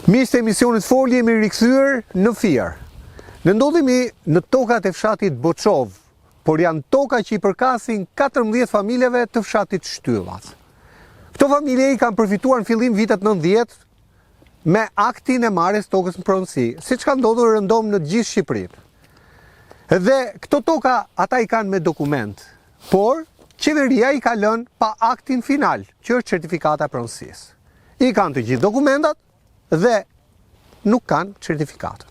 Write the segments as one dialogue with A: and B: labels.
A: Miq të emisionit Folje, jemi rikthyer në Fier. Ne ndodhemi në tokat e fshatit Boçov, por janë toka që i përkasin 14 familjeve të fshatit Shtyllat. Këto familje i kanë përfituar në fillim vitet 90 me aktin e marrjes tokës në pronësi, siç ka ndodhur rëndom në gjithë Shqipërinë. Dhe këto toka ata i kanë me dokument, por qeveria i ka lënë pa aktin final, që është certifikata e pronësisë. I kanë të gjithë dokumentat dhe nuk kanë certifikatën.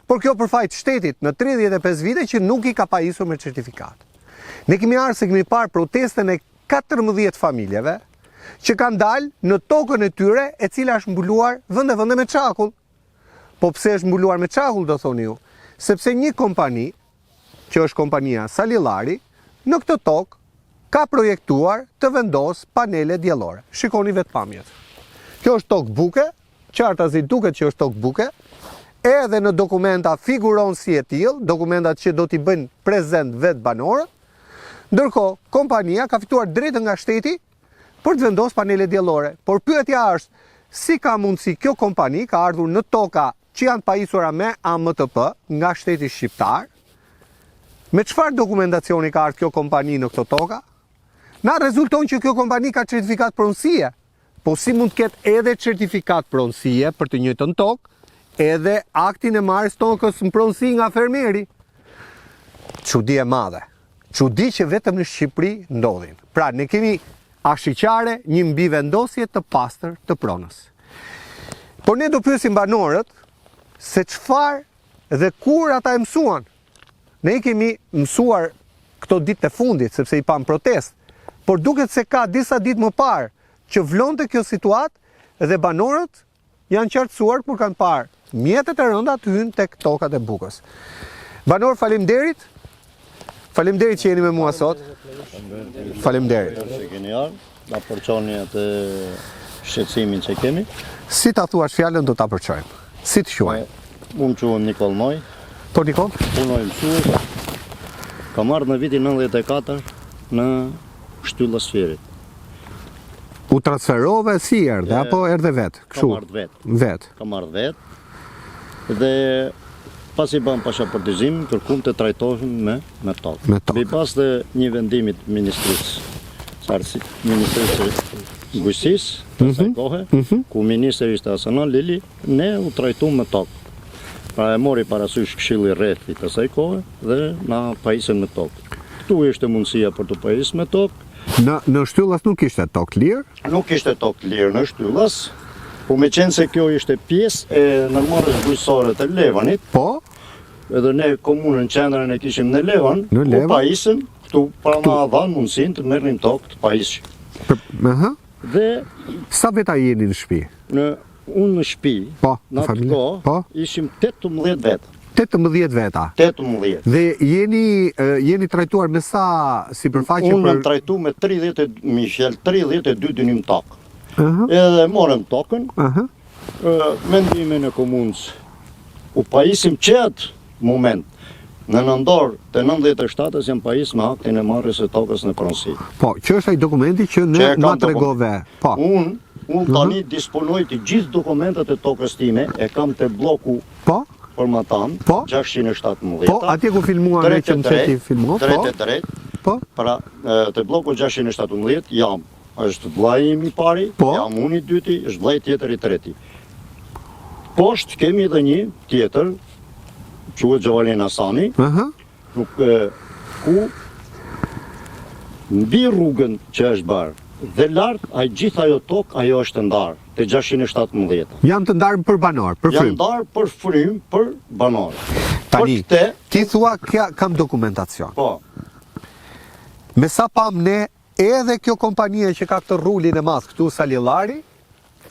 A: Por kjo përfajt shtetit në 35 vite që nuk i ka pajisur me certifikat. Ne kemi ardhur se kemi parë protestën e 14 familjeve që kanë dalë në tokën e tyre e cila është mbuluar vende me çakull. Po pse është mbuluar me çakull, do thoni ju? Sepse një kompani, që është kompania Salillari, në këtë tokë ka projektuar të vendos panele diellore. Shikoni vetë pamjet. Kjo është tokë buke, qartazi duket që është tokë buke, edhe në dokumenta figuron si e tillë, dokumentat që do t'i bëjnë prezent vetë banorët, ndërkohë kompania ka fituar drejtën nga shteti për të vendosur panele diellore. Por pyetja është, si ka mundësi kjo kompani ka ardhur në toka që janë pajisura me AMTP nga shteti shqiptar? Me çfarë dokumentacioni ka ardhur kjo kompani në këto toka? Na rezulton që kjo kompani ka certifikat pronësie. Po si mund të ketë edhe certifikat pronësie për të njëjtën tokë, edhe aktin e marrjes tokës në pronësi nga fermeri? Çudi e madhe. Çudi që vetëm në Shqipëri ndodhin. Pra, ne kemi ashiqare një mbivendosje të pastër të pronës. Por ne do pyesim banorët se çfarë dhe kur ata e mësuan. Ne i kemi mësuar këto ditë të fundit, sepse i pam protest, por duket se ka disa ditë më parë që vlonte kjo situatë dhe banorët janë qartësuar kur kanë parë mjetet e rënda të hynë tek tokat e bukës. Banor, faleminderit. Faleminderit që jeni me mua sot. Faleminderit.
B: Se keni ardhur, ta përçoni atë shqetësimin që kemi.
A: Si ta thuash fjalën do ta përçojmë. Si të quaj?
B: Unë quhem Nikol Noj.
A: Po Nikol?
B: Punoj mësues. Kam ardhur në vitin 94 në Shtylla Sfierit.
A: U transferove si erdhe, apo erdhe vetë?
B: Kam ardhur vetë.
A: Vetë.
B: Kam ardhur vetë. Dhe pasi bëm pasaportizim, kërkum të trajtohemi me tokë.
A: Me tokë.
B: Pas të një vendimit ministrisë Bujqësisë, të asaj kohe, ku ministri ishte Hasan Lili, ne u trajtuam me tokë. Pra e mori parasysh Këshilli Rrethit të asaj kohe dhe na pajisën me tokë. Ktu ishte mundësia për të pajisur me tokë.
A: Në Shtyllas nuk ishte tokë lirë?
B: Nuk ishte tokë lirë në Shtyllas, po me qenë se kjo ishte pjesë e ndërmarrjes bujqësore të Levanit.
A: Po?
B: Edhe ne komunën qendrën e kishim në Levan, ku pajisëm, këtu pra na dhanë mundësinë të merrnim tokë të pajisshëm.
A: Dhe sa veta jeni në shtëpi?
B: Unë në shtëpi,
A: po,
B: në atë kohë, ishim 18 veta.
A: 18 veta.
B: 18.
A: Dhe jeni trajtuar me sa sipërfaqe për?
B: Unë jam trajtuar me 32 dynim tokë. Edhe morëm tokën, mendimin e komunës u pajisim që atë moment. Në nëndor të 97-ës jam pajis me aktin e marrjes së tokës në pronësi.
A: Po, që është ai dokumenti që na tregove? Po.
B: Unë tani disponoj të gjithë dokumentat e tokës time, e kam te bloku Formatan, 617.
A: Po, atje ku filmuan ne që më theti filmo,
B: po. Pra, te bloku 617 jam, është vllai im i pari, jam unë i dyti, është vllai tjetër i treti. Poshtë kemi edhe një tjetër, quhet Gjovalin Hasani, ku mbi rrugën që është barë, dhe lart, gjithë ajo tokë, ajo është ndarë, te 617.
A: Janë të ndarë për banor, për frym?
B: Janë ndarë për frym, për banor.
A: Tani, ti thua kam dokumentacion.
B: Po.
A: Me sa pam ne, edhe kjo kompania që ka këtë rullin e madh këtu Salillari,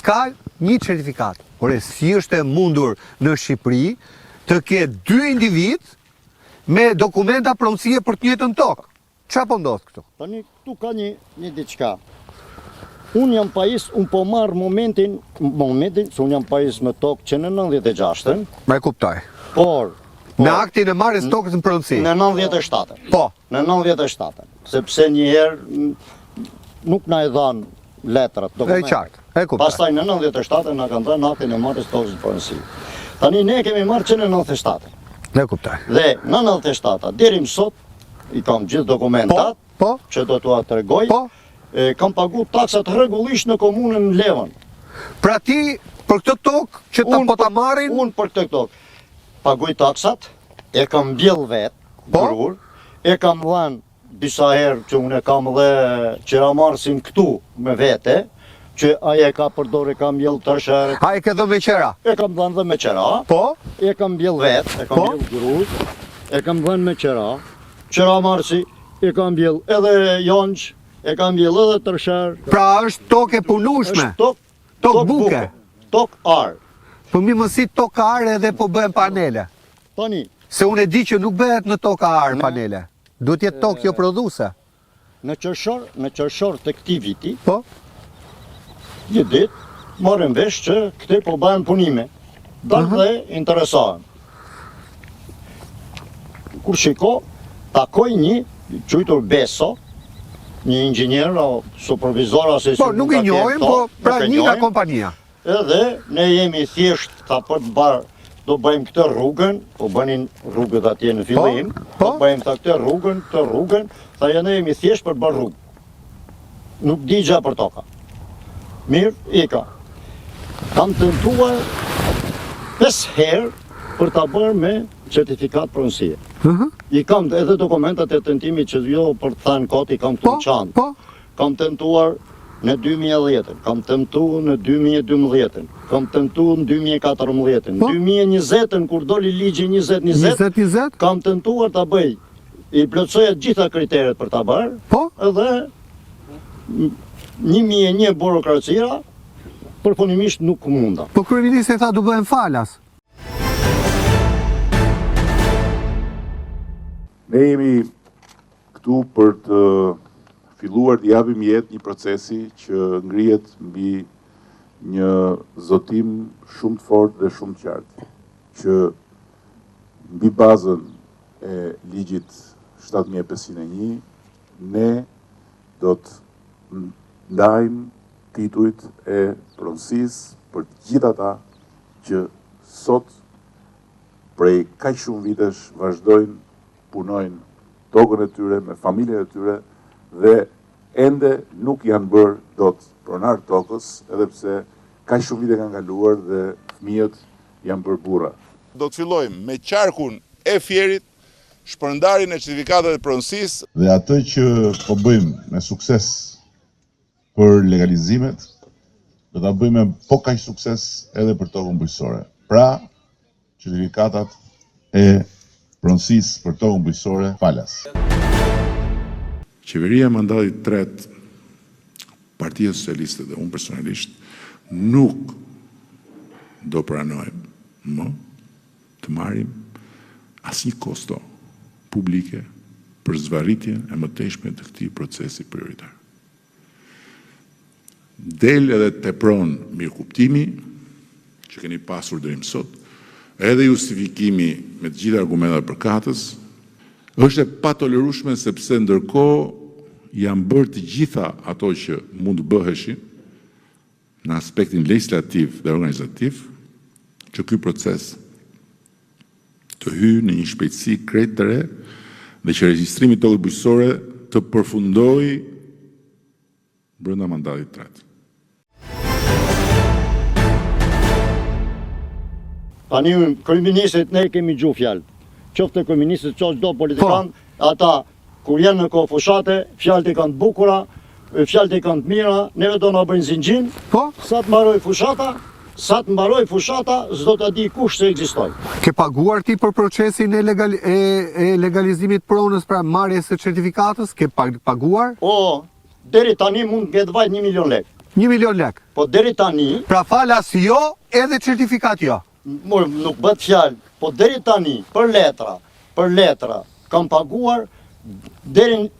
A: ka një certifikat. Por si është e mundur në Shqipëri të ketë 2 individ me dokumenta pronësie për të njëjtën tokë? Çfarë po ndodh këtu?
B: Tani këtu ka një diçka. Unë jam pajis, unë po marr momentin, se unë jam pajis me tokë që në 96-ën.
A: Ma e kuptoj.
B: Por
A: në aktin e marrjes tokës në pronësi.
B: Në 97-ën.
A: Po.
B: Në 97-ën. Sepse një herë nuk na e dhanë letrat,
A: E
B: dokumentat.
A: qartë, e kuptoj.
B: Pastaj në 97 na kanë dhënë aktin e marrjes tokës në pronësi. Tani ne kemi marrë që në 97.
A: E kuptoj.
B: Dhe në 97 deri më sot i kam gjithë dokumentat
A: Po,
B: që do t'ua tregoj.
A: po.
B: Kam pagu taksat rregullisht në komunën Levën.
A: Pra ti, për këtë tokë që po ta marrin,
B: Unë për këtë tokë paguaj taksat, e kam mbjell vetë,
A: Po?
B: grur, e kam dhënë disa herë që unë e kam dhe qeramarsin këtu me vete, që aje ka përdor e kam mbjell tërshërë,
A: a e ke dhënë me qera?
B: e kam dhënë dhe me qera,
A: Po,
B: e kam mbjell vetë, e kam
A: Po?
B: mbjell grur, e kam dhënë me qeramarsi, e kam mbjell edhe jonç, e kam mbjell edhe tërshërë.
A: pra është tokë e punueshme.
B: Është
A: Tokë buke.
B: Tokë arë.
A: Po mi mësi tokë are edhe po bëhen panele.
B: Tani,
A: Se unë e di që nuk bëhet në tokë are panele. Duhet jetë tokë jo prodhuese.
B: në qershor të këtij viti,
A: Po,
B: një ditë, morëm vesh që këte po bëhen punime. Dalë dhe interesohen. Kur shiko, takoj një quajtur Beso, një inxhinier o supervizor ose
A: po nuk i njohim, po pra një nga kompania.
B: Edhe ne jemi thjesht ta për të barë, do bëjmë këtë rrugën, po bënin rrugët atje në fillim,
A: po.
B: do bëjmë këtë rrugën, tha ja ne jemi thjesht për të bërë rrugë. Nuk di gja për toka. Mirë, ika. Kam tentuar 5 herë për ta bërë me certifikat pronësie. I kam edhe dokumentat e tentimit që jo për të thënë kot i kam këtu
A: Po,
B: në çantë.
A: po.
B: Kam tentuar në 2010, kam tentuar në 2012, kam tentuar në 2014,
A: Po.
B: në 2020 kur doli ligji 2020,
A: 20-20?
B: kam tentuar ta bëj. I plotsoja gjitha kriteret për ta bërë,
A: Po,
B: edhe 1001 burokracia, përfunimisht nuk munda.
A: po kryeministri tha du bëhen falas.
C: Ne jemi këtu për të filluar të japim jetë një procesi që ngrihet mbi një zotim shumë të fortë dhe shumë të qartë, që mbi bazën e ligjit 7501 ne do të ndajmë titujt e pronësisë për të gjithë ata që sot prej kaq shumë vitesh vazhdojnë punojnë tokën e tyre me familjen e tyre dhe ende nuk janë bërë dot pronar tokës, edhe pse kaq shumë vite kanë kaluar dhe fëmijët janë bërë burra.
D: Do të fillojmë me qarkun e Fierit, shpërndarjen e certifikateve të pronësisë.
C: Dhe atë që po bëjmë me sukses për legalizimet, do ta bëjmë me po kaq sukses edhe për tokën bujqësore. Pra, certifikatat e pronësisë për tokën bujqësore falas.
D: Qeveria e mandatit të tretë, Partia Socialiste dhe unë personalisht nuk do pranojmë më të marrim asnjë kosto publike për zvarritjen e mëtejshme të këtij procesi prioritar. Del edhe tepron mirëkuptimi që keni pasur deri më sot, edhe justifikimi me të gjitha argumentat përkatës, është e patolerueshme sepse ndërkohë janë bërë të gjitha ato që mund të bëheshin në aspektin legislativ dhe organizativ, që ky proces të hyjë në një shpejtësi krejt të re dhe që regjistrimi i tokës bujqësore të përfundojë brenda mandatit të tretë.
B: Tani kryeministrit ne kemi gjuhë fjalë. Qoftë kryeministrit, qoftë çdo politikan, ata kur janë në kohë fushate, fjalët e kanë të bukura, fjalët e kanë të mira, neve do na bëjnë zinxhin.
A: Po,
B: Sa të mbaroj fushata, s'do ta di kush se ekzistoj.
A: ke paguar ti për procesin e legalizimit pronës, pra marrjes së certifikatës, ke paguar?
B: O, deri tani mund të ketë vajt 1 milion lek.
A: 1 milion lek.
B: Po deri tani,
A: Pra falas jo, edhe certifikat jo.
B: nuk bët fjalë, po deri tani, për letra, kam paguar deri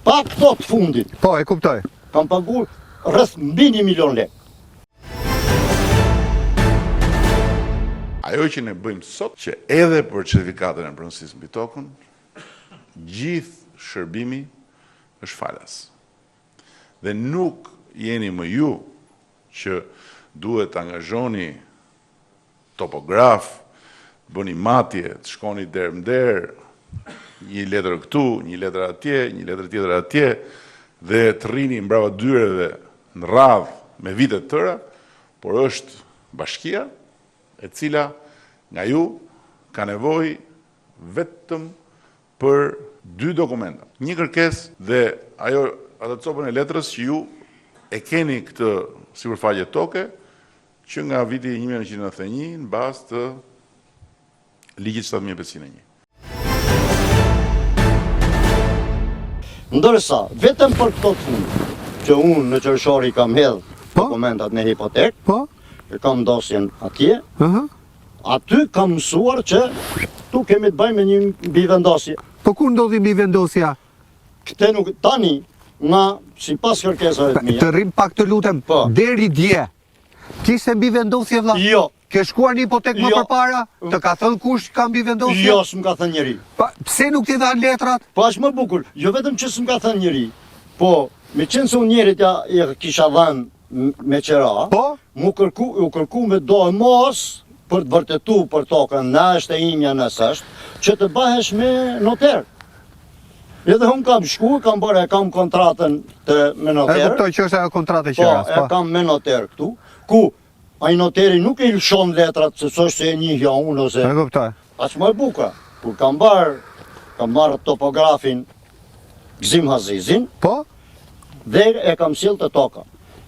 B: pa këto të fundit,
A: Po, e kuptoj.
B: kam paguar rreth mbi 1 milion lek.
D: Ajo që ne bëjmë sot, që edhe për certifikatën e pronësisë mbi tokën, gjithë shërbimi është falas. Dhe nuk jeni më ju që duhet të angazhoni topograf, bëni matje, të shkoni der më der, një letër këtu, një letër atje, një letër tjetër atje, dhe të rrini mbrapa dyreve në radhë me vitet tëra, por është bashkia e cila nga ju ka nevojë vetëm për 2 dokumenta. Një kërkesë dhe atë copën e letrës që ju e keni këtë sipërfaqe toke që nga viti 1991 në bazë të ligjit 7501.
B: Ndërsa, vetëm për këto të fundë, që unë në qërshori kam hedhë dokumentat në hipotek, e kam dosjen atje, aty kam mësuar që tu kemi të bëjmë një bivendosje.
A: Po ku ndodhi bivendosja?
B: Këte nuk, tani, nga, si pas kërkesave të mija.
A: Të rrim pak të lutem, deri dje, kishte bivendosje vlla?
B: Jo.
A: Ke shkuar një hipotek më përpara? Të ka thënë kush ka bivendosje?
B: Jo, s'm ka thënë njeri.
A: Pse nuk t'i dhan letrat?
B: Po është më bukur, jo vetëm që s'm ka thënë njeri, po me qenë se unë njerit ja kisha dhënë me qera, u kërku me do e mos për të vërtetu për tokën, në është e imja nësë është, që të bahesh me noter. Edhe unë kam shku, kam kontratën me noter.
A: E kuptoj që është ajo kontratë që ras.
B: Po, e kam me noter këtu, ku ai noteri nuk e lëshon letrat, se s'është se e njihja unë ose...
A: E kuptoj.
B: Aq më e buka, kur kam marrë topografin Gzim Hazizin, dhe e kam sjell të toka.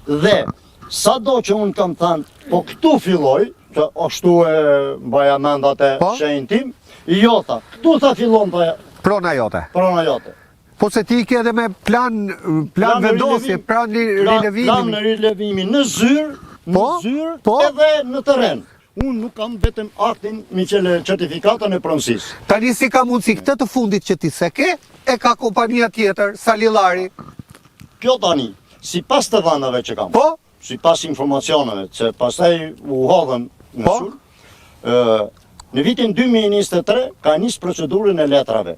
B: Dhe, sa do që unë kam thënë, po këtu filloj, që ashtu e mbaja mendat e shenjë tim, jo tha, këtu tha fillon të...
A: Prona jote.
B: Prona jote.
A: Po se ti ke edhe me plan vendosje, plan rilevimi.
B: Plan rilevimi në zyrë, edhe në terren. Unë nuk kam vetëm aktin mi qele certifikatën e pronësisë.
A: Tani si ka mundësi këtë të fundit që ti se ke, e ka kompania tjetër, Salillari.
B: Kjo tani, si pas të dhanave që kam, si pas informacioneve, që pastaj u hodhën në sulm, në vitin 2023 ka njësë procedurën e letrave.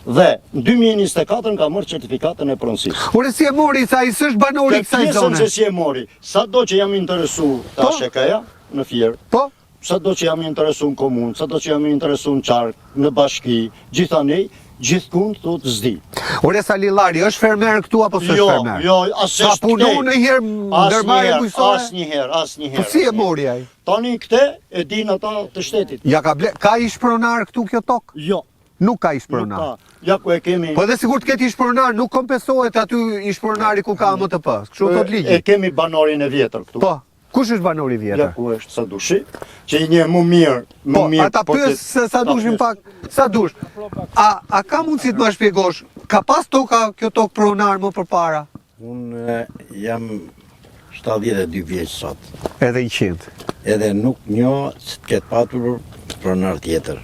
B: Dhe në 2024 ka mërë certifikatën e pronësisë.
A: Ure si e mori, sa i sështë banori kësaj zone?
B: Pjesën që si e mori, sa do që jam interesu të ashekaja në Fierë, sa do që jam interesu në komunë, sa do që jam interesu në qarkë, në bashki, gjithanej, gjithkund të të zdi.
A: Ure Salillari, është fermer këtu apo së është fermer?
B: Jo, asë
A: ka punu në herë ndërmarje bujësore?
B: Asnjëherë.
A: Po si e mori ai?
B: Tani këte e din ata të shtetit.
A: Ka ishpronar këtu kjo tokë?
B: Jo.
A: Nuk ka ishpronar?
B: Ja ku e kemi...
A: Po dhe sigur të ketë ishpronar, nuk kompensohet aty ishpronari ku ka MTP. Kështu thot ligji.
B: E kemi banorin e vjetër këtu.
A: Po. Kush është banori vjetër?
B: Ja ku është Sadushi, që i një më mirë.
A: Po, ata pyes se Sadushin pak, Sadush, a ka mundësi të më shpjegosh, ka pas toka kjo tokë pronar më përpara?
E: Unë jam 72 vjeç sot.
A: Edhe 100.
E: Edhe nuk njoh se të ketë patur pronar tjetër.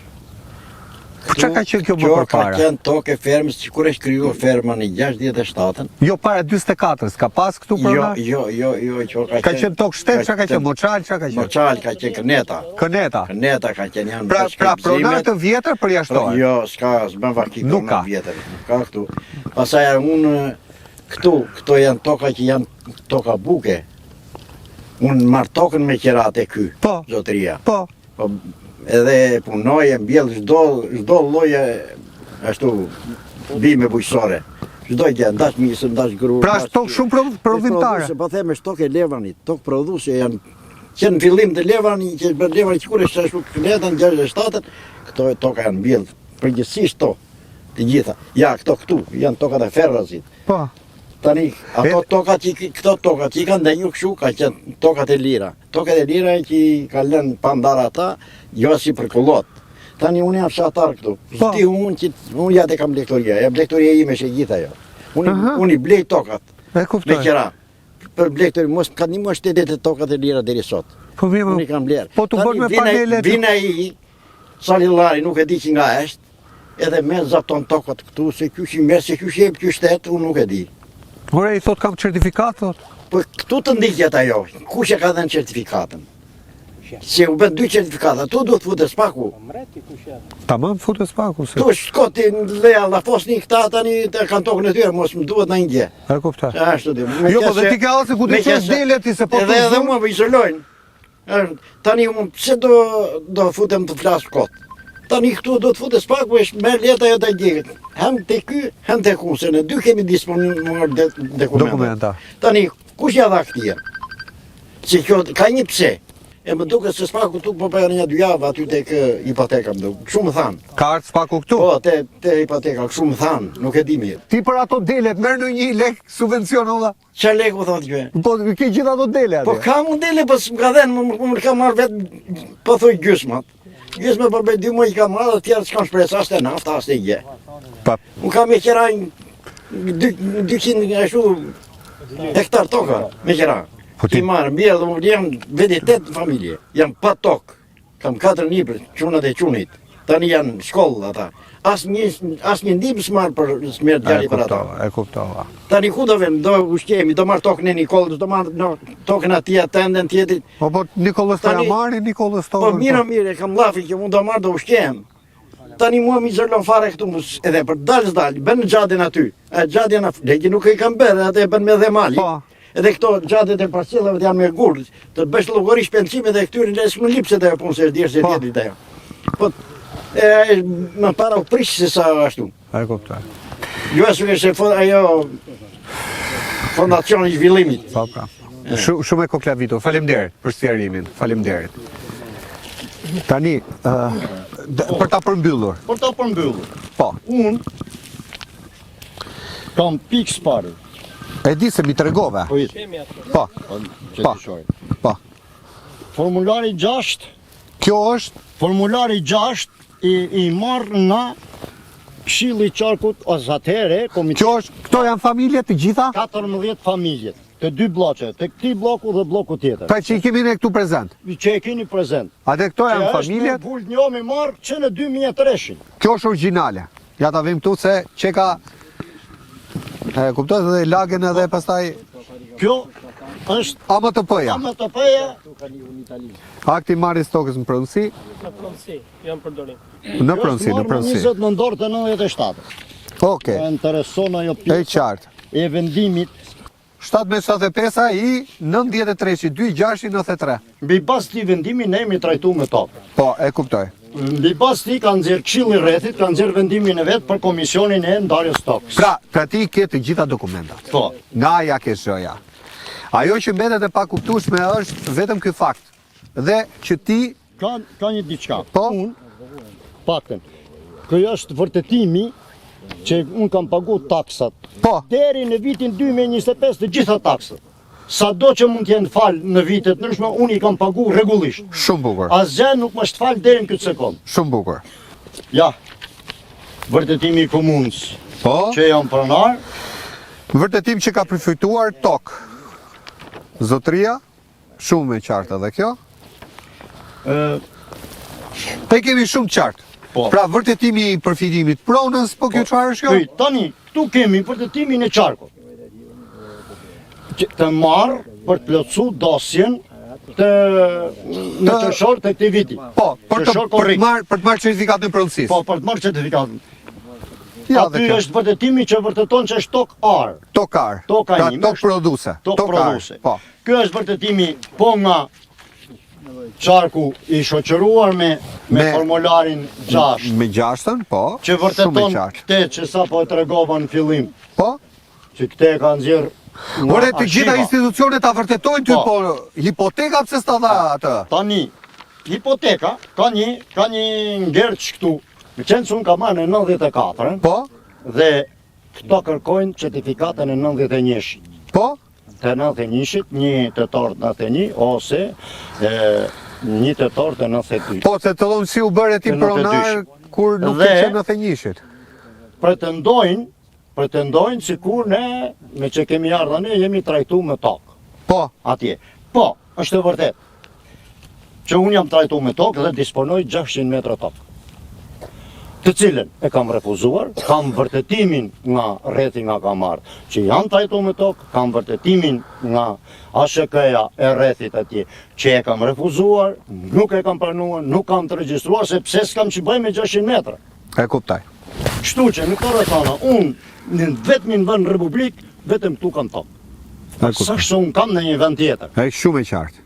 A: Qa ka qenë kjo më përpara?
E: Kjo ka qenë tokë e fermës, që kur e shkryu ferma në 67-ën.
A: Jo, para 24-ës, ka pas këtu pronar?
E: Jo, që
A: ka qenë tokë shtet, qa ka qenë? Moçal, qa ka qenë?
E: Moçal, ka qenë Këneta.
A: Këneta
E: ka qenë janë
A: pra pronar të vjetër përjashtohet?
E: Jo, s'ban vaki pronar vjetër, nuk ka këtu. Pasaj unë këto janë toka që janë toka buke. Unë marrë tokën me qerat e ky, zotëria. Edhe punoj e mbjell çdo lloje ashtu bime bujqësore. Çdo gjë, ndash misë, ndash gru.
A: Pra është tokë shumë prodhimtare.
E: Po them është tokë e Levanit, tokë prodhuese janë që në fillim të Levani, që Levani kur është ashtu Kënetën 67-ën, këto toka janë mbjell përgjithsisht to, të gjitha. Ja, këtu janë tokat e Ferrazit.
A: Po.
E: Tani, këto tokat që i kanë ndenjur kështu, ka qenë tokat e lira. Tokat e lira që i ka lënë pandara ata, jo si për kullot. Tani unë jam fshatar këtu. Zdi unë ja të kam blektoria, e blektoria ime shë gjitha jo. Unë i blej tokat, me qera. Për blektori, mos ka një më shtetet e tokat e lira dheri sot. Unë i kam blerë.
A: Po të bërë me panelet...
E: Vina i Salillari, nuk e di që nga eshtë, edhe me zapton tokat këtu, se kjush i merë, se kjush e për shtetë, unë nuk e di.
A: Ore, i thot kam certifikat, thot?
E: Po këtu të ndikjet ajo, kush e ka dhenë certifikatën? Se u bën 2 certifikata, tu duhet futet spaku.
A: Tamam, futet spaku se.
E: Tu shkoti leja la fosni këta tani të kanë tokën e tyre, mos më duhet në një.
A: E kuptoj.
E: Ashtu di.
A: Jo, po dhe ti ka ose ku ti qesh delet ti se po të
E: edhe mua po izolojnë. Tani unë pse do futem të flas kot. Tani këtu do të futet spaku e merr leta ajo të gjegët. Hem te ky, hem te ku, se ne dy kemi disponibil dokumenta. Tani kush ja dha këtia? Se kjo ka një pse. E më duket se spaku tu po bëjnë një 2 javë aty tek hipoteka më duket. Kështu më than.
A: Ka ardhur spaku këtu?
E: Po, te hipoteka, kështu më than, nuk e di mirë.
A: Ti për ato delet merr në 1 lek subvencion olla?
E: Çfarë lekë thotë kjo?
A: Po ke gjithë ato dele aty.
E: Po kam unë dele, po s'm ka dhënë, më ka marrë vetë, po thoj gjysmat. Gjysma po bëj 2 muaj ka marrë, të tjerë s'kan shpresë as te nafta as te gjë.
A: Pa.
E: Unë kam me qera 200 ashtu hektar toka me qera.
A: Po ti
E: marrë mirë dhe më jam vedi 8 familje. Jam pa tokë. Kam 4 nipër, çunat e çunit. Tani janë shkollë ata. Asnjë ndihmë s'marr për smert djali për ata.
A: E kuptova.
E: Tani ku do vëm, do ushqemi, do marr tokën e Nikollës, do marr tokën atij atenden tjetrit.
A: Po Nikollës ta marrin Nikollës tokën.
E: Po mirë, kam llafi që unë do marr do ushqem. Tani mua mi zërlon fare këtu edhe për dalë, bën xhadin aty. E xhadin legjë nuk e kam bërë, atë e bën me dhe mali.
A: Po.
E: Edhe këto xhadet e parcellave janë me gurë. Të bësh llogari shpencime dhe këtyre në s'më lipse të punë se djerse tjetrit ajo. Po më para u prish se sa ashtu.
A: E kuptoj.
E: Jo ashtu se ajo fondacioni i zhvillimit.
A: Po pra. Shumë e koklavito. Faleminderit për sqarimin. Faleminderit. Tani për ta përmbyllur.
B: Për ta përmbyllur.
A: Po.
B: Unë kam pikë sparë.
A: E di se mi tregove. Po.
B: Që të shojnë.
A: Po.
B: Formulari 6.
A: Kjo është
B: Formulari 6 i marrë nga Këshilli i Qarkut ose atëherë komitet.
A: Kjo është, këto janë familje të gjitha?
B: 14 familje, të 2 bloqe, të këtij bloku dhe bloku tjetër.
A: Pra që i kemi ne këtu prezent.
B: Që e keni prezent.
A: A dhe këto janë familjet?
B: Që është në vullt një me marrë që në 2003.
A: Kjo është origjinale. Ja ta vim këtu se që ka kuptoj dhe lagen edhe pastaj.
B: Kjo është
A: AMTP-ja.
B: AMTP-ja.
A: Akti marrjes tokës në pronësi.
F: Në pronësi, janë përdorim.
A: Në pronësi.
B: 20 nëntor të 97.
A: Okej.
B: Më intereson ajo
A: E
B: pjesë
A: qartë.
B: e vendimit
A: 7.75 i 93, 2.693.
B: mbi bazë të vendimit ne jemi trajtuar me tokë.
A: Po, e kuptoj.
B: Mbi bazë të ka nxjerr Këshilli i Rrethit, ka nxjerr vendimin e vet për komisionin e ndarjes tokës.
A: Pra ti ke të gjitha dokumentat.
B: Po.
A: Nga ja ke shoja. Ajo që mbetet e pakuptueshme është vetëm ky fakt. Dhe që ti
B: Ka një diçka.
A: Po.
B: Unë paktën. Ky është vërtetimi që unë kam pagu taksat.
A: Po.
B: Deri në vitin 2025 të gjitha taksat. Sado që mund t'jenë falë në vitet ndryshme, unë i kam pagu rregullisht.
A: Shumë bukur.
B: Asgjë nuk më është falë deri në këtë sekond.
A: Shumë bukur.
B: Ja. Vërtetimi i komunës.
A: Po.
B: Që jam pronar.
A: Vërtetim që ka përfituar tokë. Zotria, shumë e qartë edhe kjo. Te kemi shumë qartë.
B: Po.
A: Pra vërtetimi i përfitimit pronës, po kjo çfarë është kjo?
B: Tani, këtu kemi vërtetimin e qarkut. Të marrë për të plotësu dosjen në qershor të këtij viti.
A: Po, për të
B: Qershor korrik.
A: marrë certifikatën e pronësisë.
B: Po, për të marrë certifikatën.
A: Ja, dhe
B: Aty
A: kjo.
B: është vërtetimi që vërteton që është tokë ar.
A: Tokar.
B: Toka
A: Pra
B: ime
A: tokë
B: është-
A: produse.
B: Tokë
A: Tokar.
B: produse.
A: Po.
B: Ky është vërtetimi po nga qarku i shoqëruar me formularin 6.
A: Me 6-ën, po.
B: Që
A: Shumë
B: vërteton
A: e qartë.
B: këte që sa po e tregova në fillim.
A: Po.
B: Që këte e ka nxjerr nga
A: Ore, të gjitha
B: arkiva.
A: institucionet ta vërtetojnë ty,
B: Po.
A: po hipoteka pse s'ta dha atë?
B: Tani, hipoteka ka një ngerç këtu. Me qenë që unë ka marrë në 94,
A: Po.
B: dhe këto kërkojnë certifikatën e 91-shit.
A: Po.
B: Të 91-shit, 1 tetor 91, ose 1 tetor të 92.
A: Po, se të dhonë si u bërë ti
B: Të
A: pronar kur nuk
B: Dhe-
A: të qenë në thënjishit.
B: Pretendojnë sikur ne, me që kemi ardha ne, jemi trajtu me tokë.
A: Po.
B: Atje. Po, është e vërtet. Që unë jam trajtu me tokë dhe disponoj 600 metra tokë. të cilën e kam refuzuar, kam vërtetimin nga rrethi nga kam marrë, që janë trajtuar me tokë, kam vërtetimin nga ASHK-ja e rrethit atje, që e kam refuzuar, nuk e kam pranuar, nuk kam të regjistruar, sepse s'kam që bëj me 600 metra.
A: E kuptoj.
B: Kështu që në këtë rrethana, unë në vetëm në vend Republik, vetëm këtu kam tokë. Sa që unë kam në një vend tjetër.
A: E shumë e qartë.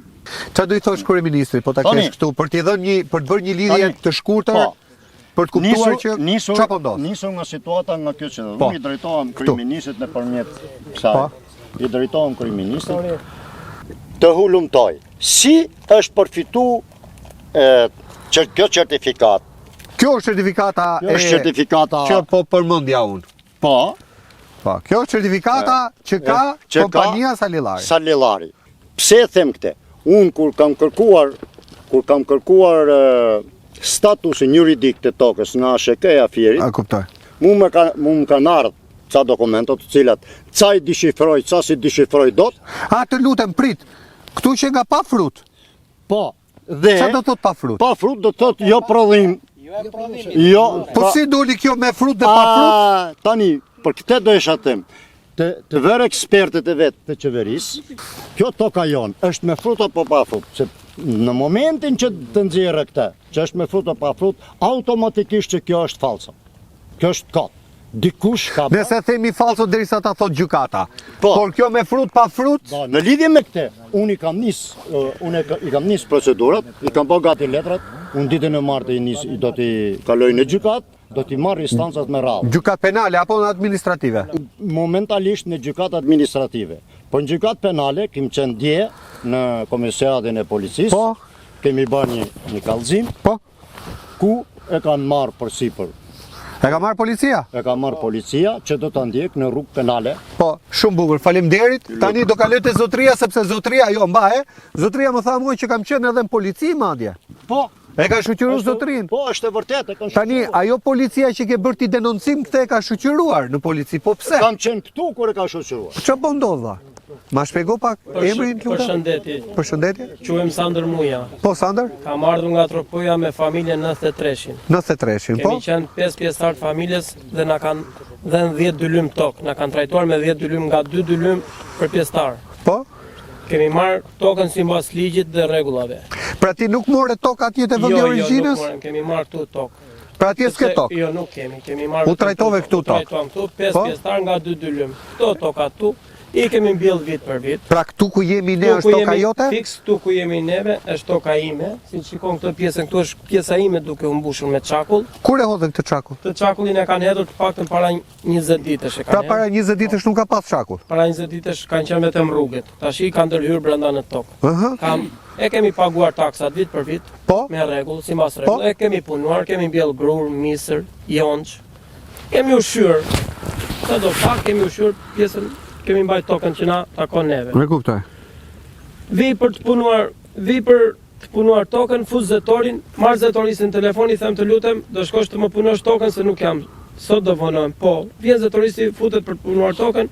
A: Çfarë do i thosh kryeministrit, po ta kesh këtu për të bërë një lidhje të shkurtër, për të kuptuar që çfarë po ndodh.
B: Nisur nga situata nga kjo që unë i drejtohem kryeministrit nëpërmjet kësaj. I drejtohem kryeministrit të hulumtoj. Si është përfituar kjo certifikat?
A: Kjo është certifikata që po përmendja unë.
B: Po.
A: Po, kjo është certifikata që ka kompania Salillari.
B: Salillari. Pse e them këtë? Unë kur kam kërkuar statusin juridik të tokës nga ASHK-ja Fierit,
A: A kuptoj.
B: mu më kanë ardhur ca dokumentat të cilat ca i dishifroj, ca si dishifroj dot.
A: A të lutem prit. Këtu që nga pa frut.
B: Po. Dhe
A: Çfarë do thot pa frut?
B: pa frut do thot jo prodhim. Jo.
A: Po si doli kjo me frut dhe pa frut?
B: Tani, për këtë do isha them. Të vërë ekspertët e vetë të qeverisë, kjo toka jonë është me frut apo pa frut, se në momentin që të nxjerrë këtë, që është me frut apo pa frut, automatikisht që kjo është falso. Kjo është kot. Dikush ka bërë.
A: Nëse themi falso derisa ta thot gjykata.
B: Po.
A: Por kjo me frut pa frut?
B: Në lidhje me këtë, unë i kam nis procedurat, i kam bërë gati letrat, unë ditën e martë do t'i kaloj në gjykat, do t'i marrë instancat me radhë.
A: Gjykat penale apo në administrative?
B: Momentalisht në gjykat administrative. Po në gjykat penale, kemi qenë dje në komisariatin e policisë,
A: Po.
B: kemi bërë një kallëzim,
A: Po.
B: ku e kanë marrë përsipër.
A: E ka marrë policia?
B: E ka marrë policia që do ta ndjek në rrugë penale.
A: Po, shumë bukur. Faleminderit. Tani do kaloj te zotria sepse zotria jo mbahe. Zotria më tha mua që kam qenë edhe në polici madje.
B: Po.
A: E ka shoqëruar zotrin.
B: Po, është e vërtetë, e kanë
A: Tani ajo policia që ke bërë ti denoncim këtë e ka shoqëruar në polici. Po pse?
B: Kam qenë këtu kur e ka shoqëruar.
A: Çfarë po ndodha? Ma shpjego pak emrin lutem?
F: Përshëndetje.
A: Përshëndetje.
F: Quhem Sander Muja.
A: Po Sander?
F: Kam ardhur nga Tropoja me familjen 93-shin.
A: 93-shin, po?
F: Kemi qenë 5 pjesëtar të familjes dhe na kanë dhënë 10 dylym tokë. Na kanë trajtuar me 10 dylym nga 2 dylym për pjesëtar.
A: Po?
F: Kemi marrë tokën sipas ligjit dhe rregullave.
A: Pra ti nuk more tokë atje te vendi i origjinës?
F: Nuk morëm, kemi marrë këtu tokë.
A: Pra atje s'ke tokë?
F: Jo, nuk kemi. Kemi marrë.
A: U trajtove këtu tokë?
F: Trajtuam këtu 5
A: Po?
F: pjesëtar nga 2 dylym. Këto toka këtu i kemi mbjell vit për vit.
A: Pra këtu ku jemi ne është toka jote?
F: Fiks këtu ku jemi neve është toka ime. Si shikon këtë pjesën, këtu është pjesa ime duke u mbushur me çakull.
A: Kur e hodhe këtë çakull?
F: Të çakullin e kanë hedhur të paktën para 20 ditësh e kanë.
A: Pra para 20 ditësh nuk ka pas çakull.
F: Para 20 ditësh kanë qenë vetëm rrugët. Tash i kanë ndërhyrë brenda në tokë.
A: Aha.
F: E kemi paguar taksat vit për vit.
A: Po?
F: Me rregull, sipas rregull. E kemi punuar, kemi mbjell grur, misër, jonç. Kemi ushqyer. Sa do pak kemi ushqyer pjesën, kemi mbajtur tokën që na takon neve.
A: E kuptoj.
F: Vi për të punuar tokën, fuz zetorin, marr zetorisën në telefon, i them të lutem, do shkosh të më punosh tokën se nuk jam. Sot do vonohem. Po, vjen zetorisi, futet për të punuar tokën.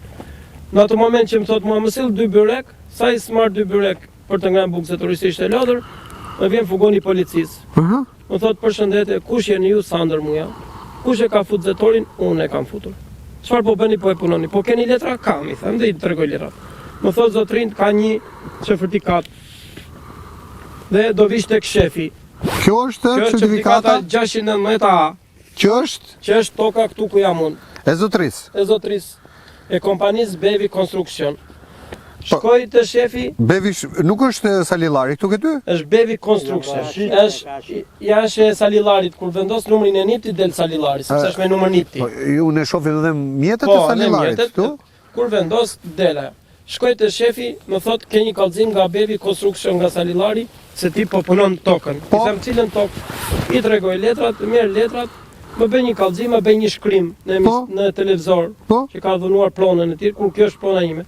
F: Në atë moment që më thot mua më sill 2 byrek, sa i smar 2 byrek për të ngrënë bukë, zetorisi ishte lodër, më vjen fugoni policisë.
A: Aha.
F: Më thot përshëndetje, kush jeni ju? Sander Muja. Kush e ka fut zetorin? Unë e kam futur. Çfarë po bëni, po e punoni? Po keni letra? Kam, i them dhe i tregoj letrat. Më thot zotrin ka një certifikat. Dhe do vish tek shefi.
A: Kjo është certifikata
F: 619A,
A: që është
F: toka këtu ku jam unë.
A: e zotris.
F: E zotris e kompanisë Bevi Construction. Shkoj të shefi,
A: Bevi nuk është Salillari këtu këty?
F: është Bevi Construction. Është e Salillarit, kur vendos numrin e NIPT-it del Salillari, sepse është me numër NIPT-i.
A: Po, ju ne shohim edhe mjetet
F: Po,
A: e Salillarit këtu?
F: Kur vendos dela. Shkoj të shefi, më thot ke një kallëzim nga Bevi Construction nga Salillari, se ti po punon tokën.
A: Po.
F: I them cilën tokë. I tregoj letrat, merr letrat, më bëj një kallëzim, më bëj një shkrim në televizor,
A: Po.
F: që ka dhunuar pronën e tij, kur kjo është prona ime.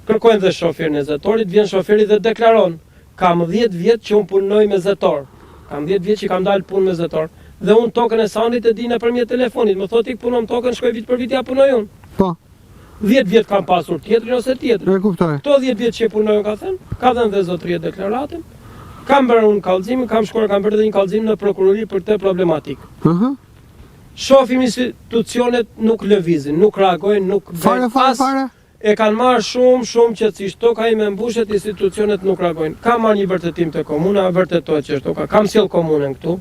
F: Kërkojnë dhe shoferin e zetorit, vjen shoferi dhe deklaron, kam 10 vjet që unë punoj me zetor. Kam 10 vjet që kam dalë punë me zetor. Dhe unë tokën e Sandit e di nëpërmjet telefonit. Më thotë ik punon tokën, shkoj vit për vit ja punoj unë.
A: Po.
F: 10 vjet kam pasur tjetrin ose tjetrin.
A: E kuptoj.
F: Këto 10 vjet që punoj ka thënë, ka dhënë dhe zotëria deklaratin. Kam bërë unë kallëzimin, kam shkuar, kam bërë edhe një kallëzim në prokurori për këtë problematikë.
A: Aha.
F: Shohim institucionet nuk lëvizin, nuk reagojnë, nuk
A: Fare.
F: e kanë marrë shumë qetësisht. Toka ime mbushet, institucionet nuk reagojnë. Kam marrë një vërtetim të komuna, vërtetohet që është toka. Kam sjell komunën këtu.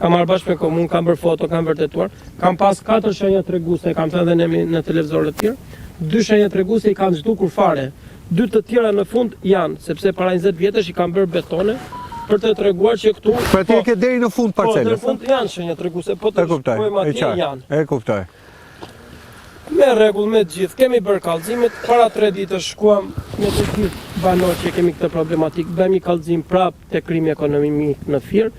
F: Kam marrë bashkë me komunë, kam bërë foto, kam vërtetuar. Kam pas 4 shenja treguese, kam thënë edhe në televizorë të tjerë. 2 shenja treguese i kanë zhdukur fare. 2 të tjera në fund janë, sepse para 20 vjetësh i kanë bërë betone për të treguar që këtu.
A: Pra ti e ke deri në fund parcelës.
F: Po, në fund janë shenja treguese, po të shkojmë atje janë.
A: E kuptoj.
F: Me rregull me gjithë, kemi bërë kallëzimet, para 3 ditësh shkuam me të gjithë banorë që kemi këtë problematik, bëjmë kallëzim prapë te krimi ekonomik në Fier.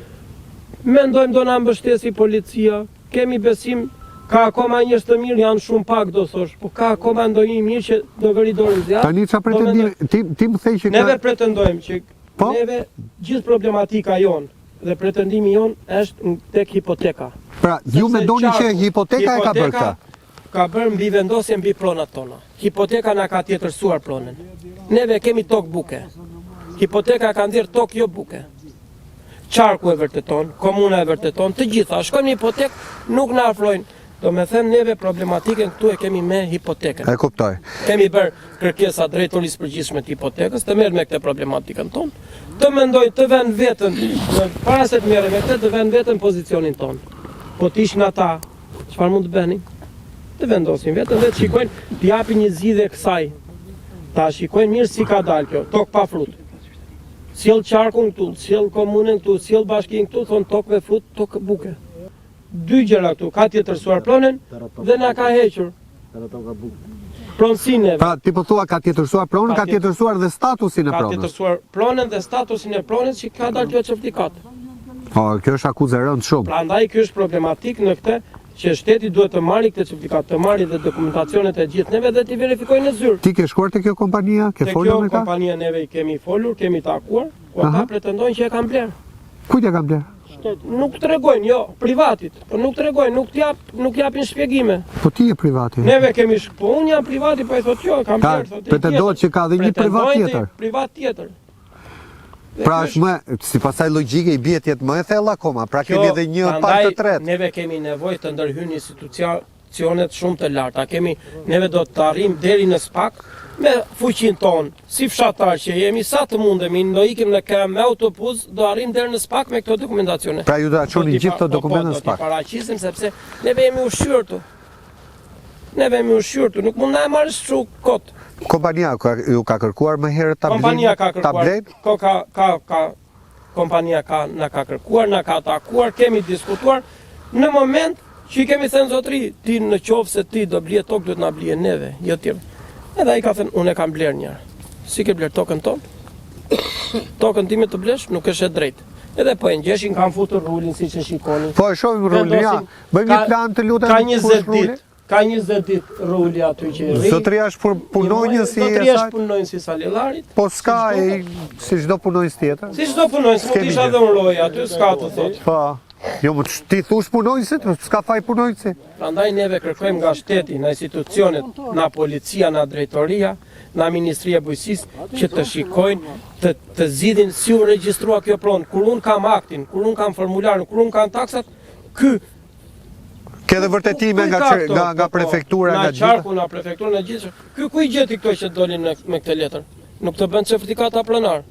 F: Mendojmë do na mbështesi policia, kemi besim, ka akoma njerëz të mirë, janë shumë pak do thosh, po ka akoma ndonjë mirë që do vëri dorën zjarr.
A: Tani çfarë pretendim? Ti më thej që
F: neve pretendojmë që
A: po?
F: Neve gjithë problematika jonë dhe pretendimi jonë është tek hipoteka.
A: Pra, ju mendoni që hipoteka e ka bërë këtë?
F: Ka bërë mbi vendosje mbi pronat tona. Hipoteka na ka tjetërsuar pronën. Neve kemi tokë buke. Hipoteka ka nxjerr tokë jo buke. Qarku e vërteton, komuna e vërteton, të gjitha. Shkojmë në hipotekë, nuk na afrojnë. Do me thënë neve problematikën këtu e kemi me hipotekën.
A: E kuptoj.
F: Kemi bërë kërkesa drejtorisë përgjithshme të hipotekës, të merr me këtë problematikën tonë, të mendojnë të vënë veten, para se të merren me këtë, të vënë veten pozicionin tonë. Po të ishin ata, çfarë mund të bënin? Të vendosin veten dhe të shikojnë, të japin një zgjidhje kësaj. Ta shikojnë mirë si ka dalë kjo, tokë pa frut. Sjell qarkun këtu, sjell komunën këtu, sjell bashkinë këtu, thon tokë me frut, tokë buke. 2 gjëra këtu, ka tjetërsuar pronën dhe na ka hequr. Pronësinë.
A: Pra ti po thua ka tjetërsuar pronën, ka tjetërsuar dhe statusin e pronës.
F: Ka tjetërsuar pronën dhe statusin e pronës që ka dalë kjo certifikat.
A: Po, kjo është akuzë e rëndë shumë.
F: Prandaj kjo është problematik në këtë që shteti duhet të marrë këtë certifikat, të marrë dhe dokumentacionet e gjithë neve dhe t'i verifikojnë në zyrë.
A: Ti ke shkuar te kjo kompania, ke folur me
F: ta? Te kjo
A: ta?
F: kompania neve i kemi folur, kemi takuar, po ata pretendojnë që e kanë blerë.
A: Kujt e kanë blerë?
F: Nuk tregojnë, jo, privatit, po nuk tregojnë, nuk japin shpjegime.
A: Po ti je privati.
F: Neve kemi po unë jam privati, po e thotë jo, e kanë blerë, thotë.
A: Pretendohet që ka dhe një privat tjetër.
F: Privat tjetër.
A: Pra është më, si pasaj logjike i bie tjetë më e thellë akoma, pra kemi edhe një palë të tretë.
F: Neve kemi nevojë të ndërhyjnë institucionet shumë të larta. Neve do të arrijmë deri në SPAK me fuqinë tonë, si fshatar që jemi sa të mundemi, do ikim në kem me autobus, do arrijmë deri në SPAK me këto dokumentacione.
A: Pra ju do ta çoni gjithë këto dokumente në SPAK.
F: Po, paraqisim sepse neve jemi ushqyrtu. Nuk mund na e marrësh kështu kot.
A: Kompania ju ka kërkuar më herët ta blejnë?
F: Kompania na ka kërkuar, na ka takuar, kemi diskutuar në moment që i kemi thënë zotri, ti në qoftë se ti do blije tokë, do të na blije neve, jo tjerë. Edhe ai ka thënë, unë e kam blerë njërë. Si ke blerë tokën tonë? Tokën time të blesh, nuk është e drejtë. Edhe po e ngjeshin, kanë futur rulin siç e shikoni.
A: Po e shohim rulin, ja. Bëjmë një plan të lutem.
F: Ka 20 ditë. Ka 20 ditë ruli aty që rri.
A: Zotria është punonjës si e saj.
F: Zotria është punonjës si Salillarit.
A: Po s'ka si çdo punonjës tjetër.
F: Si çdo punonjës, mund të isha dhe unë roja aty, s'ka të thotë.
A: Po. Jo, më ti thush punonjësit, s'ka faj punonjësi.
F: Prandaj neve kërkojmë nga shteti, nga institucionet, nga policia, nga drejtoria, nga Ministria e Bujqësisë që të shikojnë, të zgjidhin si u regjistrua kjo pronë. Kur unë kam aktin, kur unë kam formularin, kur unë kam taksat,
A: Ke dhe vërtetime nga prefektura, nga gjithë?
F: Nga qarku, nga prefektura, nga gjithë. Ky ku i gjeti këto që dolin me këtë letër? Nuk të bën certifikata pronar.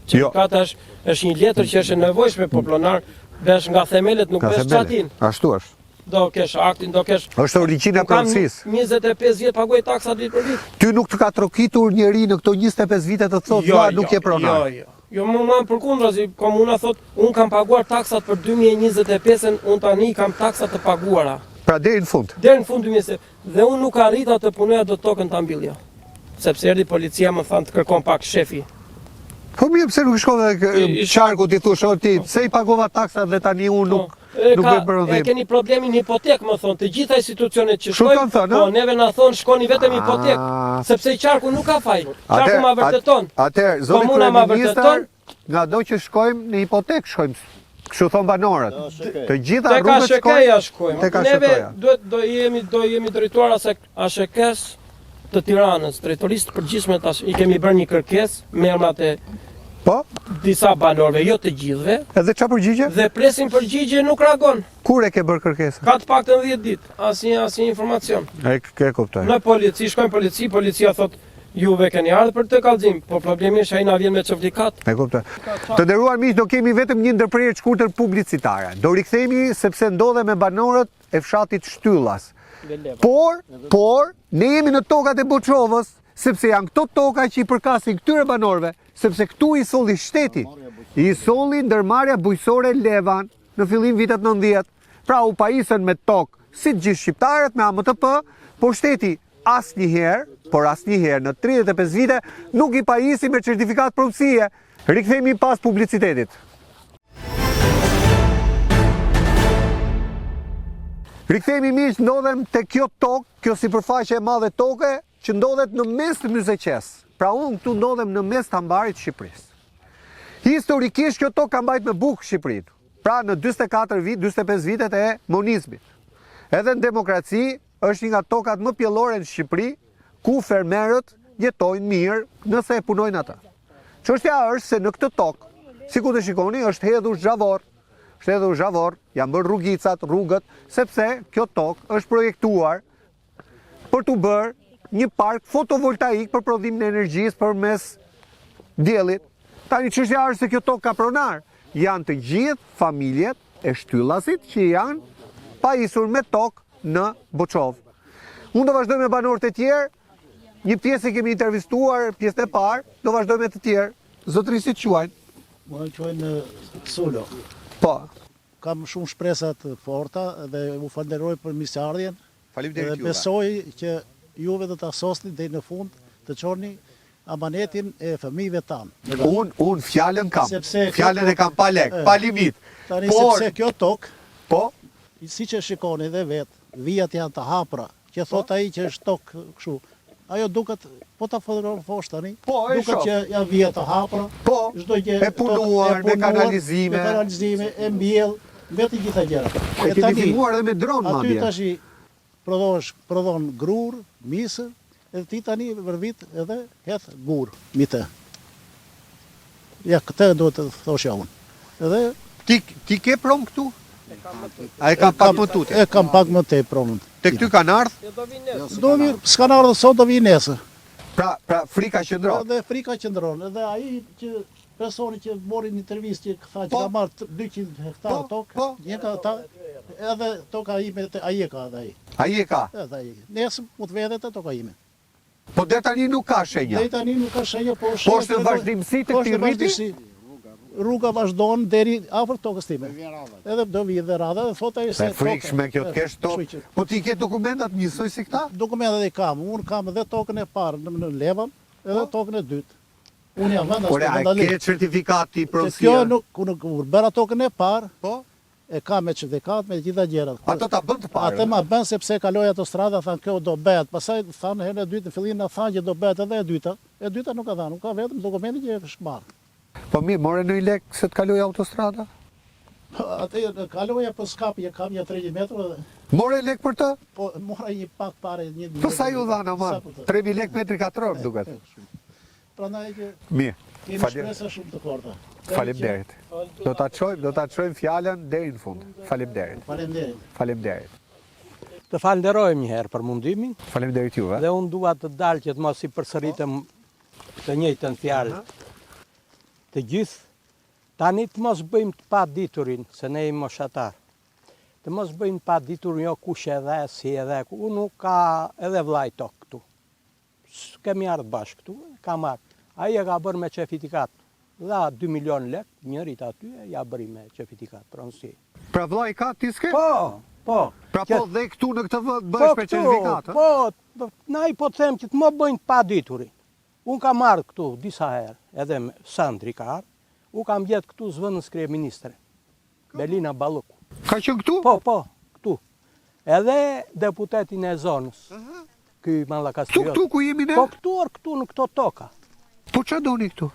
F: Certifikata është një letër që është e nevojshme, po pronar vesh nga themelet, nuk vesh çatin.
A: Ashtu është.
F: Do kesh aktin, do kesh.
A: Është origjina e pronësisë.
F: 25 vjet paguaj taksat vit për vit.
A: Ty nuk të ka trokitur njeri në këto 25 vite të thotë, nuk je pronar.
F: Jo, më përkundrazi, komuna thot, unë kam paguar taksat për 2025-ën, unë tani kam taksat të paguara.
A: Pra deri në fund.
F: Deri në fund 2025. Dhe unë nuk arrita të punoja do tokën ta mbyllja. Sepse erdhi policia më thanë të kërkon pak shefi.
A: Po mirë, pse nuk shkove qarku ti thosh, ti pse i pagova taksat dhe tani unë nuk bëj prodhim.
F: E keni problemin hipotek, më thonë, të gjitha institucionet që shkojnë, po neve na thonë shkoni vetëm hipotek, sepse i qarku nuk ka faj. Qarku ma vërteton.
A: Atëherë, zoti kryeministër, nga do që shkojmë në hipotek shkojmë. Kështu thon banorët. Të gjitha rrugët
F: shkojmë. Neve do jemi drejtuar ASHK-s të Tiranës, drejtorisë të përgjithshme tash. I kemi bërë një kërkesë me emrat e
A: Po?
F: disa banorëve, jo të gjithëve,
A: Edhe çfarë përgjigje?
F: dhe presin përgjigje nuk reagon.
A: Kur e ke bërë kërkesën?
F: Ka të paktën 10 ditë, asnjë informacion.
A: E kuptoj.
F: Në polici, shkojnë policia thot juve keni ardhur për të kallëzim, po problemi është ai na vjen me certifikat.
A: E kuptoj. Të nderuar miq, do kemi vetëm një ndërprerje të shkurtër publicitare. Do rikthehemi sepse ndodhe me banorët e fshatit Shtyllas. Por, ne jemi në tokat e Boçovës, sepse janë këto toka që i përkasin këtyre banorëve, sepse këtu i solli shteti. I solli ndërmarrja bujqësore Levan në fillim vitet 90. Pra u pajisën me tokë, si të gjithë shqiptarët me AMTP, por shteti asnjëherë në 35 vite nuk i pajisi me certifikat pronësie. Rikthehemi pas publicitetit. Rikthehemi miq, ndodhem te kjo tokë, kjo sipërfaqe e madhe toke që ndodhet në mes të Myzeqes. Pra unë këtu ndodhem në mes të ambarit të Shqipërisë. Historikisht kjo tokë ka mbajtur me bukë Shqipërinë. Pra në 45 vitet e monizmit. Edhe në demokraci është një nga tokat më pjellore në Shqipëri, ku fermerët jetojnë mirë nëse e punojnë ata. Çështja është se në këtë tokë, sikur të shikoni, është hedhur zhavor, janë bërë rrugicat, rrugët, sepse kjo tokë është projektuar për të bërë një park fotovoltaik për prodhimin e energjisë përmes diellit. Tani çështja është se kjo tokë ka pronar. Janë të gjithë familjet e Shtyllasit që janë pajisur me tokë në Boçovë. Unë do vazhdoj me banorët e tjerë, një pjesë e kemi intervistuar, pjesën e parë, do vazhdoj me të tjerë. Zotëri si të quajnë?
G: Më quajnë Sulo.
A: Po.
G: Kam shumë shpresa të forta dhe u falenderoj për misardhjen.
A: Faleminderit
G: Dhe
A: juve.
G: besoj që juve do ta sosni deri në fund të çoni amanetin e fëmijëve tanë.
A: Unë fjalën kam.
G: Sepse
A: Fjalën e kam pa lek, pa limit.
G: Tani
A: Por,
G: sepse kjo tokë,
A: po,
G: siç e shikoni dhe vetë, vijat janë të hapura, që thot ai që është tokë kështu. Ajo duket, po ta fotografosh tani,
A: Po, e
G: duket
A: shoh.
G: që janë vija të hapura.
A: Po,
G: çdo gjë
A: e punuar, me kanalizime.
G: me kanalizime, e mbjell, me të gjitha gjërat.
A: e kemi filmuar edhe me dron
G: Aty
A: madje.
G: tash prodhon grur, misër, edhe ti tani për vit edhe hedh gur, mite. Ja, këtë do të thosha unë. Edhe
A: Ti ke prom këtu? A e kam pak më tutje?
G: e kam pak më tej pronën.
A: Te këty kanë ardhur?
G: Do vi, s'kan ardhur sot, do vi nesër.
A: Pra frika qëndron.
G: Edhe frika qëndron, edhe ai që personi që mori një intervistë që tha që
A: Po.
G: ka marrë 200 hektar
A: Po,
G: tokë,
A: po.
G: një ka ta, edhe toka ime, ai e ka edhe ai.
A: Ai e ka.
G: Edhe ai. Nesër mund të vedet e toka ime.
A: Po deri tani nuk ka shenja.
G: Deri tani nuk ka shenja, po
A: Po është në vazhdimsi të këtij rriti?
G: Rruga vazhdon deri afër tokës time. Edhe do vi dhe radha dhe thot ai
A: Se frikshme kjo të kesh tokë.
G: Kështu që
A: Po ti ke dokumentat njësoj si këta?
G: dokumentat e kam. Unë kam edhe tokën e parë në Levan, edhe tokën e dytë. Unë jam vendas
A: Por a
G: vendali.
A: ke certifikati
G: Se kjo
A: pronësie?
G: nuk kur bëra tokën e parë,
A: Po.
G: e kam me certifikat me gjitha gjërat.
A: Ato ta bën të parë.
G: Atë ma bën sepse kaloi autostrada, thanë kjo do bëhet. Pastaj thanë herën e dytë në fillim na thanë që do bëhet edhe e dyta. E dyta nuk ka thënë, nuk ka vetëm dokumenti që është marrë.
A: Po mirë, more në i lek se të kaloj autostrada?
G: Atë kaloja për skapi, e kam një 30 metra dhe
A: More lek për të?
G: po mora një pak pare një.
A: Po sa ju dhana ma?
G: Sa po të-
A: 3.000 lek metri katror duket.
G: Prandaj që
A: Mirë.
G: kemi
A: Falem-
G: shpresa shumë të forta.
A: Faleminderit. Do ta çojmë fjalën deri në fund. Faleminderit.
G: Faleminderit.
A: Faleminderit.
H: Të falenderoj një herë për mundimin
A: Faleminderit juve.
H: dhe unë dua të dalë që të mos i përsëritem të njëjtën fjalë. Të gjithë tani të mos bëjmë të pa diturin, se ne jemi moshatar. Të mos bëjmë pa diturin jo kush edhe, si edhe, unë nuk ka edhe vllai tok këtu. Kemi ardhë bashkë këtu, ka marrë. Ai e ka bërë me certifikat. Dha 2 milion lek, njërit aty ja bëri me certifikat pronësi.
A: Pra vllai ka ti s'ke?
H: Po.
A: Pra po dhe këtu në këtë vend
H: Po
A: bësh me
H: këtu,
A: certifikat, ë?
H: po, na i po të them që të më bëjnë pa diturin. Unë kam marrë këtu disa herë, edhe me Sandri ka ardhë, unë kam gjetë këtu zëvendës kryeministre, Belina Balluku.
A: Ka qenë këtu?
H: Po, këtu. Edhe deputetin e zonës, ky Mallakastriot.
A: Këtu ku jemi ne?
H: Po këtu në këto toka.
A: Po ç'a doni këtu?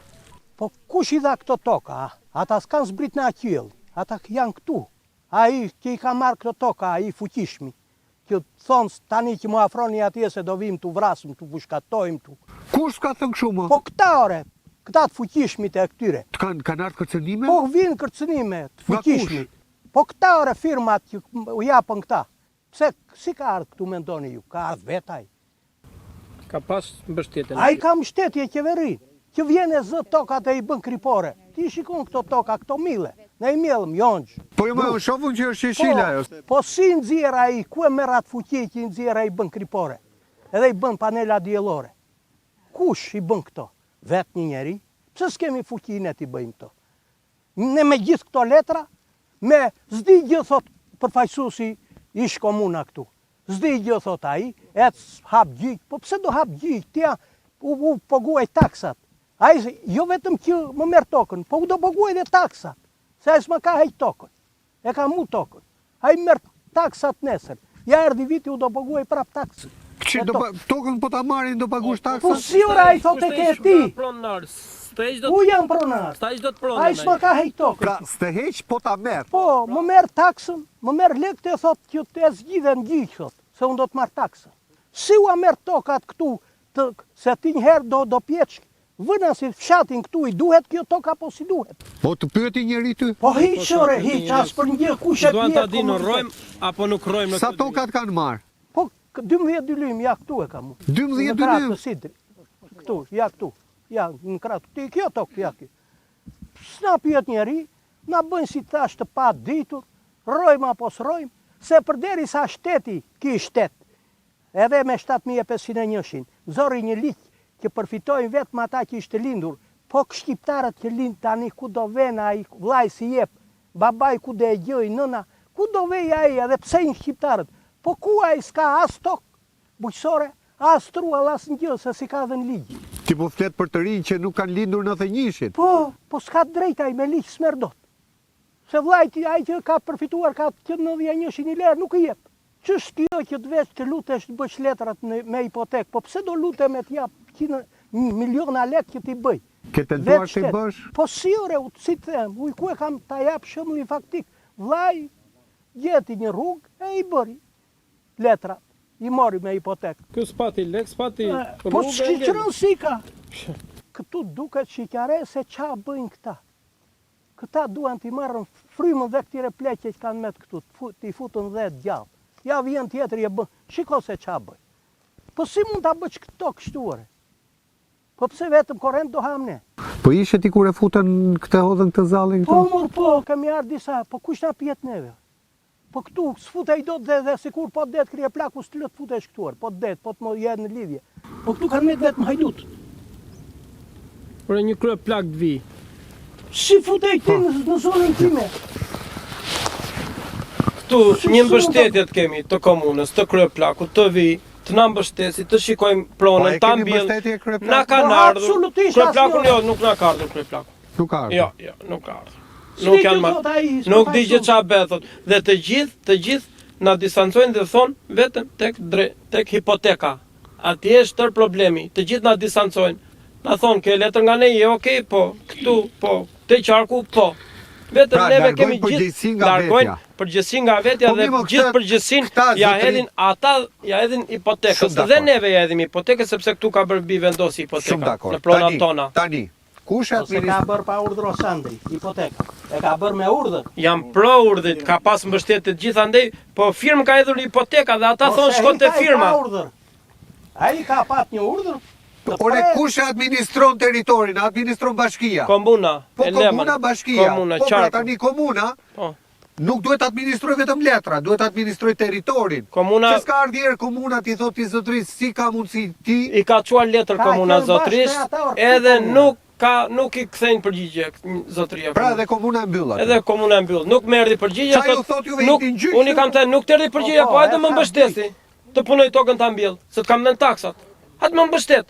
H: Po kush i dha këto toka? Ata s'kan zbrit në aqyll, ata janë këtu. Ai që i ka marrë këto toka, ai fuqishmi, që thonë tani që më afroni atje se do vim të vrasëm, të pushkatojmë, të...
A: Kush ka thënë kështu më?
H: Po këta ore, këta të fuqishmit e këtyre.
A: Kanë ardhur kërcënime?
H: Po vinë kërcënime të fuqishmit. Po këta ore firmat që u japën këta. Pse si ka ardhur këtu mendoni ju? Ka ardhur vetaj.
F: Ka pas mbështetje.
H: Ai ka mbështetje qeverin, që vjen e zë tokat e i bën kripore. Ti shikon këto toka, këto mille. Ne i mellëm jonç.
A: Po jo më shofun që është shishila ajo.
H: Po si nxjerr ai, ku e merr atë fuqi që i nxjerr ai bën kripore? Edhe i bën panela diellore. Kush i bën këto? Vetë një njeri? Pse s'kemi fuqi ne ti bëjmë këto? Ne me gjithë këto letra, me s'di gjë thot përfaqësuesi ish komuna këtu. S'di gjë thot ai, hap gjyq. Po pse do hap gjyq? Ti u paguaj taksat. Ai jo vetëm që më merr tokën, po u do paguaj edhe taksat. Se ai s'ma ka heq tokën. E ka mu tokën. Ai merr taksat nesër. Ja erdhi viti u do paguaj prap taksën.
A: Tokën po ta marrin do paguash taksat?
H: Po si ora ai thotë ke ti?
F: Pronar.
H: Ku jam pronar?
F: Staj do të pronar.
H: Ai s'ma ka heq tokën.
A: Pra, s'te heq po ta merr.
H: Po, më merr taksën, më merr lekët e thotë që të zgjidhen gjyq thotë, se unë do të marr taksën. Si u merr tokat këtu, se ti një herë do pjeç. Vëna si fshatin këtu i duhet kjo toka po si duhet.
A: Po të pyeti njëri ty?
H: Po hiq ore, hiq as për një kush e
F: Duan ta dinë rrojm apo nuk rrojm në
A: Sa tokat kanë marr?
H: Po 12 dylym, ja këtu e kam.
A: 12 dylym?
H: Këtu, ja këtu. Ja, në kratë. Ti kjo tokë, ja kjo. S'na pyet njeri, na bëjnë si tash të pa ditur, rrojmë apo s'rrojmë, se përderisa shteti, ki shtet, edhe me 7501, zori një liq që përfitojnë vetëm ata që ishte lindur, po shqiptarët që lind tani ku do vena ai vllai si jep, babai ku do e gjoj, nëna, ku do vej ai edhe pse një shqiptarët, po ku ai s'ka as tokë bujqësore, as truall as një gjë, se si ka dhe në ligj.
A: Ti po flet për të rinj që nuk kanë lindur në 91-shin.
H: Po s'ka drejt ai me ligj s'merr dot. Se vllai ai që ka përfituar ka që 91-shin i lirë nuk i jep. Ç'është kjo që të vesh të lutesh të bësh letrat me hipotek, po pse do lutem me t'jap 100 miliona lek që ti bëj?
A: Ke tentuar ti bësh?
H: Po si ore, si të them, ku e kam ta jap shembullin faktik. Vllai gjeti një rrugë e i bëri letrat. I mori me hipotek.
F: Ky s'pati lek, s'pati rrugë.
H: Po ç'rën si ka? Këtu duket shikare se qa bëjnë këta. Këta duan t'i marrën frymën dhe këtire pleqe që kanë met këtu, t'i futën dhe gjallë. Ja vjen tjetëri e bën, shiko se qa bëj. Po si mund t'a bëj këto kështuare? Po pse vetëm korrent do ham ne?
A: Po ishe ti kur e futën këtë hodhën këtë zallin këtu?
H: Po mor, po, kemi ardhur disa, po kush na pijet neve? Po këtu s'futej dot dhe sikur po det krije plaku s'të lë të futesh këtuar, po det, po të më jetë në lidhje. Po këtu kanë met vetëm hajdut.
F: Por një krye plak të vi.
H: Si futej ti në zonën time?
F: Këtu një mbështetje të kemi të komunës, të krye plaku, të vi, të na mbështesi, të shikojmë pronën, ta mbjell. Na kanë ardhur. Krye plakun jo, nuk na ka ardhur krye plaku.
A: Nuk ka ardhur.
F: Jo, nuk ka ardhur. Nuk janë marrë. Nuk di gjë çfarë bëhet thot. Dhe të gjithë na distancojnë dhe thonë vetëm tek hipoteka. Atje është tër problemi. Të gjithë na distancojnë. Na thonë ke letër nga ne, okay, po, këtu, po, te qarku, po. Vetëm neve kemi gjithë largojnë përgjegjësi nga vetja dhe gjithë përgjegjësinë ja hedhin ata, ja hedhin hipotekës. Dhe neve ja hedhim hipotekën sepse këtu ka bërë vendosi hipoteka në pronat tona.
A: Tani, kush e
H: Se ka bërë pa urdhër Sandri, hipoteka. E ka bërë me urdhër.
F: Jam pro urdhit, ka pas mbështetje të gjithë andej, po firmë ka hedhur hipoteka dhe ata thonë shkon te firma.
H: Ai ka pat një urdhër.
A: Ore, kush administron territorin? Administron bashkia?
F: Komuna.
A: Po komuna bashkia.
F: Komuna,
A: po
F: qarku.
A: tani komuna
F: Po.
A: nuk duhet administroj vetëm letra, duhet administroj territorin.
F: Komuna
A: Se s'ka ardhur komuna ti thot ti zotëris si ka mundsi ti
F: i ka çuar letër komuna zotëris, edhe nuk i kthejnë përgjigje zotëria.
A: pra edhe komuna e mbyll atë.
F: Edhe komuna e mbyll. Nuk merri përgjigje,
A: Qa ju thot juve
F: nuk,
A: i gjyq,
F: unë i kam thënë nuk të erdhi përgjigje, po hajde më mbështesi. Të punoj tokën ta mbjell, se të kam dhënë taksat. Hajde më mbështet.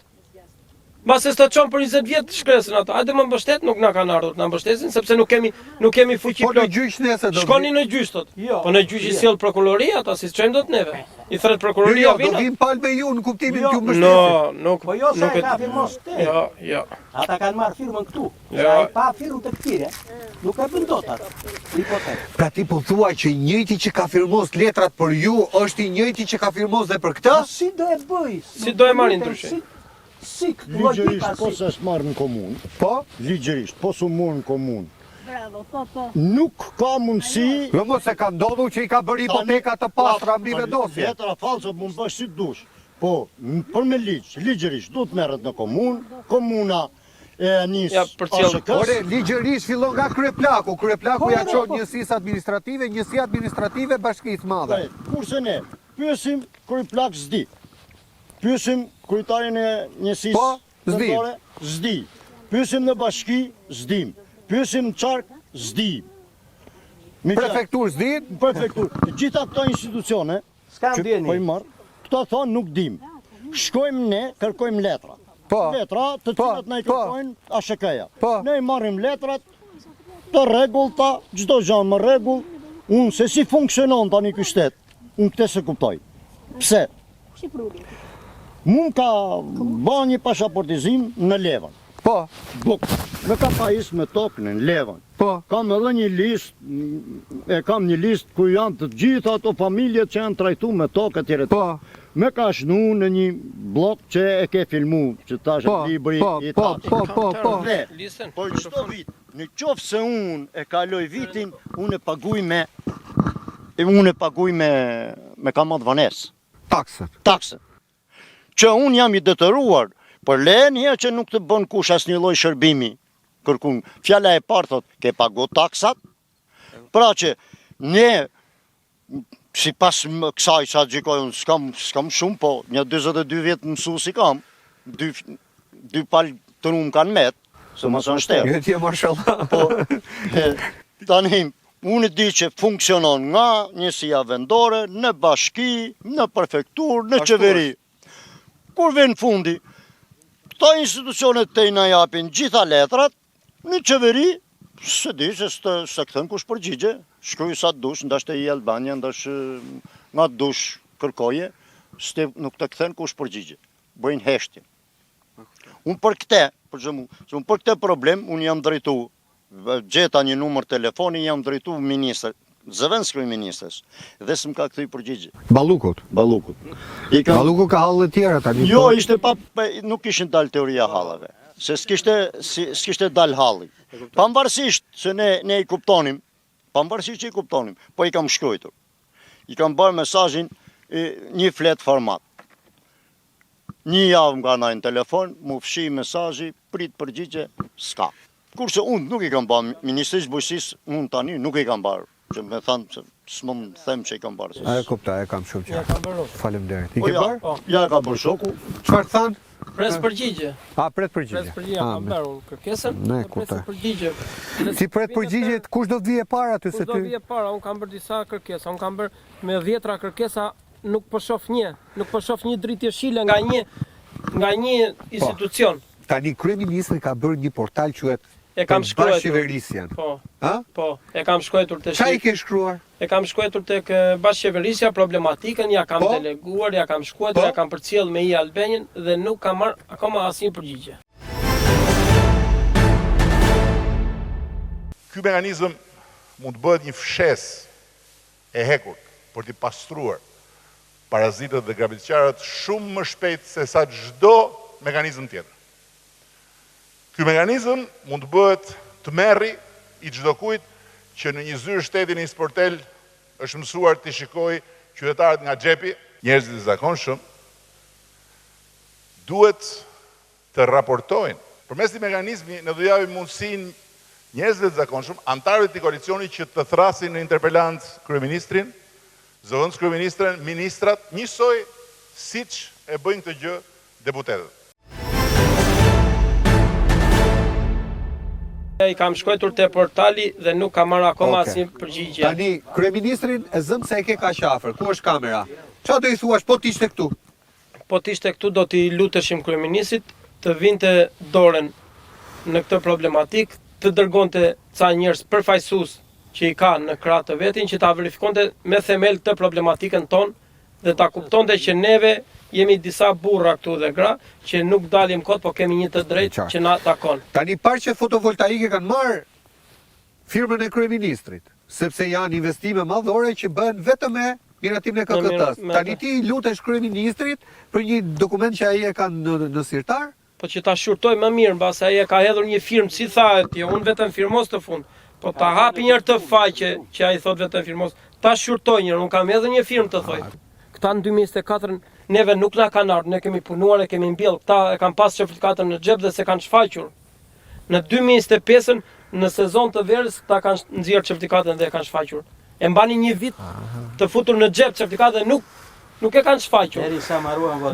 F: Mbase s'ta çon për 20 vjet shkresën ato. Hajde më mbështet, nuk na kanë ardhur të na mbështesin sepse nuk kemi fuqi
A: Po në
F: plot.
A: gjyq nesër do.
F: Shkoni në gjyq thot. Po në gjyq i sjell prokuroria ata si çojmë dot neve. I thret prokuroria
A: do
F: vina.
A: vim palë me ju në kuptimin
H: Jo,
A: t'ju mbështesin.
F: No, nuk.
H: Po jo se
F: nuk
H: ai ka firmos te.
F: Jo.
H: Ata kanë marrë firmën këtu.
F: Jo.
H: Ai pa firmën të këtire, nuk e bën dot atë. Hipotekë.
A: Pra ti po thua që i njëjti që ka firmos letrat për ju është i njëjti që ka firmos dhe për këtë?
H: Si do e bëj?
F: Si do e marrin ndryshe?
H: Sik,
B: Ligjërisht,
H: logika
B: po
H: sik.
B: se është marrë në komunë,
A: Po?
B: ligjërisht, po su morë në komunë, nuk ka mundësi
A: Jo mos se ka ndodhur që i ka bërë hipoteka të pastra mbi vendosje.
B: Letra false mund bësh si dush. Po, për me ligjërisht, duhet merret në komunë, komuna e nis
F: Ja, për cilë.
A: Ore, ligjërisht fillon nga kryeplaku. Kryeplaku ja çon njësisë administrative, njësi administrative bashkisë madhe.
B: Kurse ne pyesim kryeplak s'di. Pyesim kryetarin e njësisë
A: Po, s'di.
B: vendore, s'di. Pyesim në bashki, s'dim. Pyesim në qark, s'dim.
A: Prefekturë s'din,
B: Prefektur. Të gjitha këto institucione
H: S'kam
B: që
H: djeni.
B: po i marr, këto thonë nuk dim. Shkojmë ne, kërkojmë letra.
A: Po.
B: Letra të
A: Po,
B: cilat na i
A: po.
B: kërkojnë ASHK-ja.
A: Po.
B: Ne i marrim letrat të rregullta, çdo gjë me rregull. Unë se si funksionon tani ky shtet, unë këtë se kuptoj. Pse? Mund ka ba një pasaportizim në Levan.
A: po,
B: Buk, me ka pajis me tokën në Levan.
A: po,
B: Kam edhe një listë, kam një listë ku janë të gjitha ato familjet që janë trajtu me tokë etj.
A: po,
B: Me ka shnu në një blok që e ke filmu, që tash
A: po,
B: libri
A: po,
B: i
A: po,
B: tatit.
A: po, po, po.
B: Dhe,
F: Listën.
B: por çdo vit, në qoftë se unë e kaloj vitin, unë e paguj me kamat vanes,
A: Taksën.
B: taksën. Që unë jam i detyruar, për lejen herë që nuk të bën kush asnjë lloj shërbimi, kërkun, fjala e parë thot, ke pagu taksat, pra që ne, si pas kësaj sa gjikoj, unë s'kam shumë, po një 22 vjetë mësuesi kam, dy palë të rumë kanë met, se më së në shterë.
A: Jo tje mashallah.
B: Po, tani, unë di që funksionon nga njësia vendore, në bashki, në prefektur, në qeveri. Kur vjen fundi, këta institucionet të i na japin gjitha letrat, në qeveri, se di që se këthën kush përgjigje, shkruj sa të dush, ndashtë i Albania, ndashtë nga të dush kërkoje, nuk të këthën kush përgjigje, bëjnë heshtje. Unë për këte problem, unë jam drejtu, gjeta një numër telefoni, jam drejtu minister, zëvenskëve ministres, dhe s'm ka këthy përgjigje.
A: Ballukut.
B: Balukut.
A: Balluku ka hallë të tjera tani.
B: Jo, ishte nuk ishin dalë teoria hallave, se s'kishte dalë halli. Pavarësisht se ne i kuptonim, pavarësisht që i kuptonim, po i kam shkruajtur. I kam bërë mesazhin një flet format. Një javë nga na në telefon, mu fshi mesazhi, prit përgjigje, s'ka. Kurse unë nuk i kam bërë, Ministrisë Bujqësisë, unë tani nuk i kam bërë, që me thanë, s'më më them që i kam bërë.
A: A e kupta, e kam shumë
F: Ja,
A: qartë.
F: kam bërë.
A: Faleminderit. I
B: Po
A: ke
B: ja,
A: bërë?
B: ja ka bërë shoku.
A: Çfarë than?
F: Pres përgjigje.
A: A pret
F: Pres
A: përgjigje.
F: përgjigje, kam bërë unë kërkesën.
A: Ne,
F: dhe pres
A: kuptoj.
F: përgjigje.
A: Si pret përgjigje, kush do të vije para aty se
F: Kush do
A: ty?
F: vije para, unë kam bërë disa kërkesa, unë kam bërë me 10 kërkesa, nuk po shoh një dritë jeshile nga një institucion.
A: Tani kryeministri ka bërë një portal quhet
F: E kam shkruar.
A: Bashqeverisjen.
F: Po,
A: Ha?
F: po, e kam shkruar te
A: Çfarë i ke shkruar?
F: E kam shkruar tek Bashqeverisja problematikën, ja kam
A: Po?
F: deleguar, ja kam shkruar,
A: Po?
F: ja kam përcjell me i Albanien dhe nuk kam marrë akoma asnjë përgjigje.
D: Ky mekanizëm mund të bëhet një fshes e hekur për t'i pastruar parazitët dhe grabitqarët shumë më shpejt se sa çdo mekanizëm tjetër. Ky mekanizëm mund të bëhet të merri i çdo kujt që në një zyrë shteti në një sportel është mësuar të shikoj qytetarët nga xhepi, njerëzit e zakonshëm, duhet të raportojnë. Përmes këtij mekanizmi ne do japim mundësinë njerëzve të zakonshëm, antarëve të koalicionit që të thrasin në interpelancë kryeministrin, zëvendës kryeministren, ministrat, njësoj siç e bëjnë këtë gjë deputetët.
F: I kam shkruar te portali dhe nuk kam marrë akoma
A: Okej.
F: asnjë përgjigje.
A: Tani kryeministrin e zëm se e ke kaq afër. Ku është kamera? Çfarë do i thuash po ti ishte këtu?
F: Po t'ishte këtu do t'i luteshim kryeministit të vinte dorën në këtë problematik, të dërgonte ca njerëz përfaqësues që i ka në krah të vetin që ta verifikonte me themel këtë problematikën tonë dhe ta kuptonte që neve jemi disa burra këtu dhe gra që nuk dalim kot, po kemi një të drejtë
A: Qartë.
F: që na takon.
A: Tani parqet fotovoltaike kanë marrë firmën e kryeministrit, sepse janë investime madhore që bëhen vetëm me miratimin e KKT-s. Tani ti lutesh kryeministrit për një dokument që ai e ka në sirtar?
F: Po që ta shurtoj më mirë, mbase ai e ka hedhur një firmë, si thahet, jo, unë vetëm firmos të fund. Po ta hapi njërë të faqe që ai thot vetëm firmos, ta shurtoj njërë, unë kam hedhur një firmë të thoj. Këta në 2024 neve nuk na kanë ardhur, ne kemi punuar e kemi mbjell, këta e kanë pas certifikatën në xhep dhe se kanë shfaqur. Në 2025-ën në sezon të verës ta kanë nxjerrë certifikatën dhe e kanë shfaqur. E mbani një vit të futur në xhep certifikatën nuk e kanë shfaqur.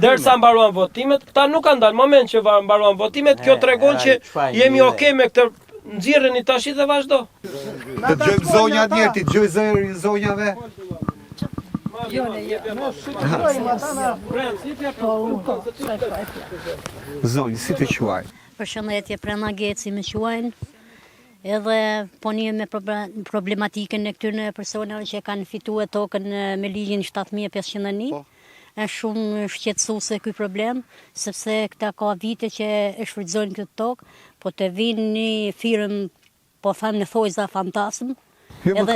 F: Derisa mbaruan votimet, këta nuk kanë dalë. Moment që mbaruan votimet, kjo tregon që jemi okay me këtë. Nxjerreni tash dhe vazhdo.
A: Të dëgjojmë zonjat njerë, ti dëgjoj zërin zonjave. Zonjë, si të quaj?
I: Përshëndetje, Prena Geci më quajnë, edhe po një me problematikën e këtyre personave që kanë fituar tokën me ligjin 7501. Është shumë shqetësuese ky problem, sepse këta ka vite që e shfrytëzojnë këtë tokë, po të vinë një firmë, po thamë në thojza fantasm, edhe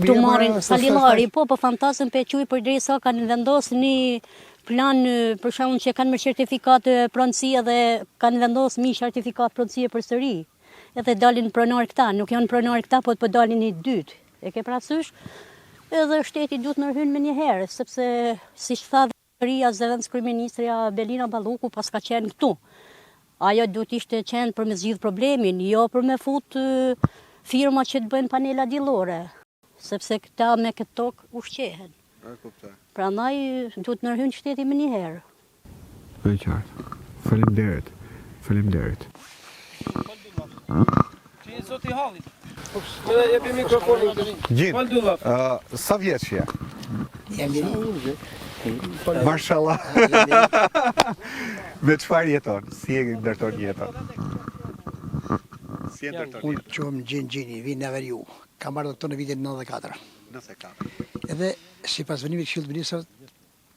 I: të marrin salillari, po fantasm pe quaj përderisa kanë vendosur një plan, për shembull që kanë me certifikat pronësie dhe kanë vendosur mi certifikat pronësie përsëri. Edhe dalin pronar këta, nuk janë pronar këta, po të dalin një dytë. E ke parasysh? Edhe shteti duhet të hyjë më një herë, sepse siç tha Ria Zëvendës kryeministrja Belina Balluku pas ka qenë këtu. Ajo duhet ishte qenë për me zgjidh problemin, jo për me fut firma që të bëjnë panela diellore, sepse këta me këtë tokë ushqehen. Prandaj duhet të ndërhyjnë shteti më një herë.
A: Në qartë. Faleminderit. Faleminderit.
F: Ti zoti hallit. Më jepi mikrofonin.
A: Gjin. Sa vjeç je?
J: Jam
A: Mashallah. Me çfarë jeton? Si e ndërton jetën? Si e ndërton jetën?
J: Unë quhem Gjini, vi në Veriu. Kam ardhur këtu në vitin 94.
A: 94.
J: Edhe sipas venimit të Këshillit të Ministrave,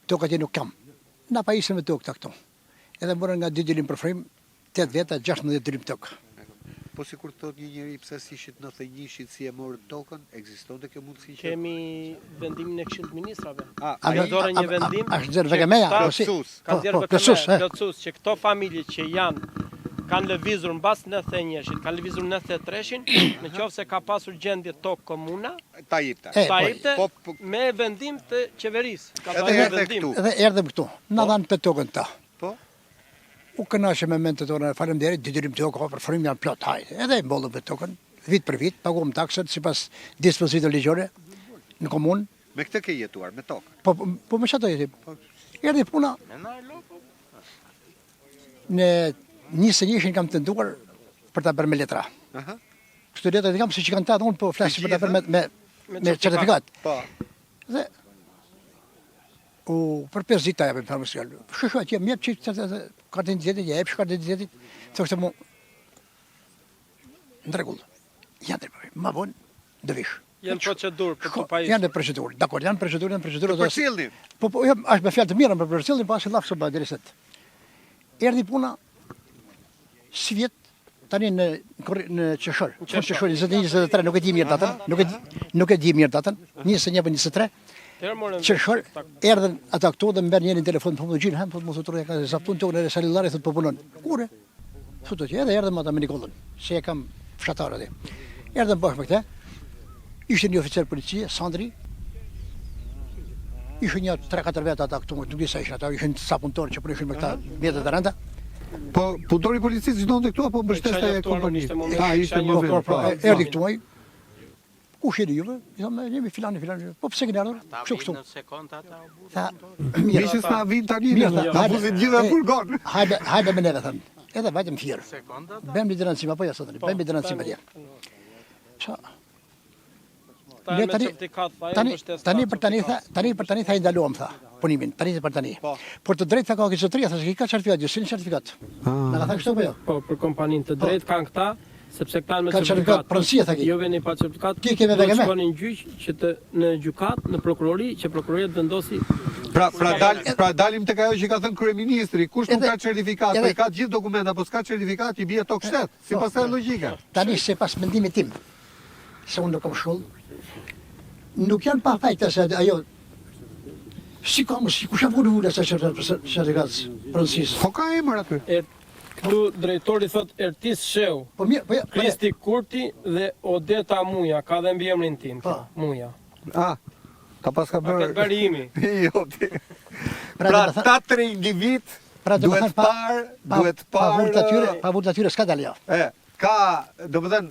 J: tokat që nuk kam. Na pa isën me tokë këtu. Edhe morën nga 2 dilim për frim, 8 veta 16 dilim tokë.
A: Po sikur thot një njeri pse s'ishit 91-shit si e morën tokën, ekzistonte kjo mundësi që
F: Kemi vendimin e Këshillit të Ministrave.
J: A
F: dorë një vendim.
J: Është nxjerr vegameja,
F: Ka nxjerr vegameja, plotësues që këto familje që kanë lëvizur mbas 91-shit, kanë lëvizur 93-shin, në qoftë se ka pasur gjendje tokë komuna, ta jepte me vendim të qeverisë. Ka pasur vendim.
J: Edhe erdhëm këtu. Na dhanë të tokën ta. Po. U kënaqem me mendet tona, faleminderit, dirim tokë për frymë janë plot hajde. Edhe mbollëm me tokën, vit për vit, paguam taksat sipas dispozitave ligjore në komunë.
A: Me këtë ke jetuar me tokë?
J: Po me çfarë jetim? Erdhi puna. Në 21-shin kam tentuar për ta bërë me letra. Kështu letrat i kam siç kanë ta, unë po flas për ta bërë me certifikat. Po. Dhe për 5 ditë japim farmacial. Shëshoj atje më jep çfarë kartën e identitetit, jep kartën e identitetit, thoshte mu në rregull. Janë më vonë do vish.
F: Janë procedurë për të pajisur.
J: Janë procedurë, dakor, janë procedurë.
A: Për cilin?
J: Po është me fjalë të mira për cilin, pas llafsh ba drejt. Erdhi puna si vjet tani në Qeshor. Në Qeshor 23 nuk e di mirë datën, nuk e di mirë datën, 21 apo 23. Qeshor erdhën ata këtu dhe më bën njërin telefon po më gjin han po më thotë ka zaptun tokën e salillari thotë po punon. Kure? Thotë që edhe erdhëm ata me Nikollën, se e kam fshatar aty. Erdhëm bashkë me këtë. Ishte një oficer policie, Sandri. Ishte një 3-4 veta ata këtu, nuk di sa ishin ata, ishin sa punëtorë që punishin me këta mjetet e rënda.
A: Po punëtori policisë çdonte këtu apo mbështeste kompanisë? Ishte një moment.
J: Erdhi këtu ai. Kush jeni juve? I thamë, jemi filani. Po pse keni ardhur? Kështu. Në sekonda ata u bë.
A: Mishës na vin tani, na buzin gjithë në furgon.
J: Hajde me neve thënë. Edhe vajtëm fjerë. Bëjmë një dërancim, apo ja sotën, bëjmë një dërancim atje. Tani për tani tha i ndaluam, tha, punimin, tani për tani. Por të drejtë tha ka kizotria, tha se ka certifikat, jo, si në certifikat. Në ka tha kështu po jo?
F: Po, për kompaninë të drejtë kanë këta, sepse këta me
J: certifikat pronësie tha ki.
F: Jo veni pa certifikat.
J: Ti ke me vegamë.
F: Shkonin gjyq që në gjykat, në prokurori, që prokuroria të vendosi.
A: Pra dalim tek ajo që ka thënë kryeministri, kush nuk ka certifikat, po ka gjithë dokumenta, po s'ka certifikat, i bie tokë shtet, sipas kësaj logjike.
J: Tani sipas mendimit tim, se unë nuk kam shkollë, nuk janë pa fajta se ajo Si ka mos, kush e vuri vula sa certifikat pronësisë.
A: Po ka emër aty.
F: Këtu drejtori thot Ertis Sheu,
J: Po mirë, po ja.
F: Kristi Kurti dhe Odeta Muja, ka dhe mbi emrin tim,
J: Po.
F: Muja.
A: Ka pas ka
F: Ka
A: bërë.
F: bërë imi.
A: Jo, pra tatër individ duhet parë.
J: Pa vurtë atyre s'ka dalë.
A: Ka, do më thënë,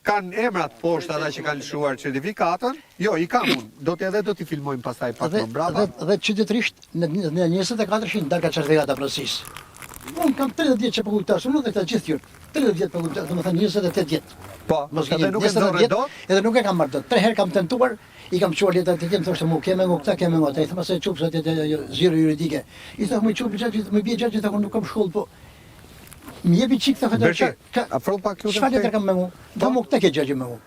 A: kanë emrat poshtë ata që kanë lëshuar certifikatën. Jo, i kam unë. Do t'i filmojmë pastaj pak më brava.
J: Dhe qytetërisht në 2400 dalë ka certifikata pronësisë. Unë kam 30 vjetë që përkujtash, unë dhe këta gjithë tjërë. 30 vjetë përkujtash, dhe më thënë 28 vjetë.
A: Po, edhe nuk e zorë dot.
J: Edhe nuk e kam marrë dot. 3 herë kam tentuar, i kam quar letrat të tjemë, thoshtë mu, keme ngu këta, keme ngu ata. I thëma se qupë, sa të zhiro juridike. I thëma më qupë, më bje gjatë, thëma nuk kam shkollë, po. Më jepi qikë, thëma
A: Berqi, afro pak lutem.
J: çfarë letër kam me ngu? Dhe mu këta ke gjagjë me ngu.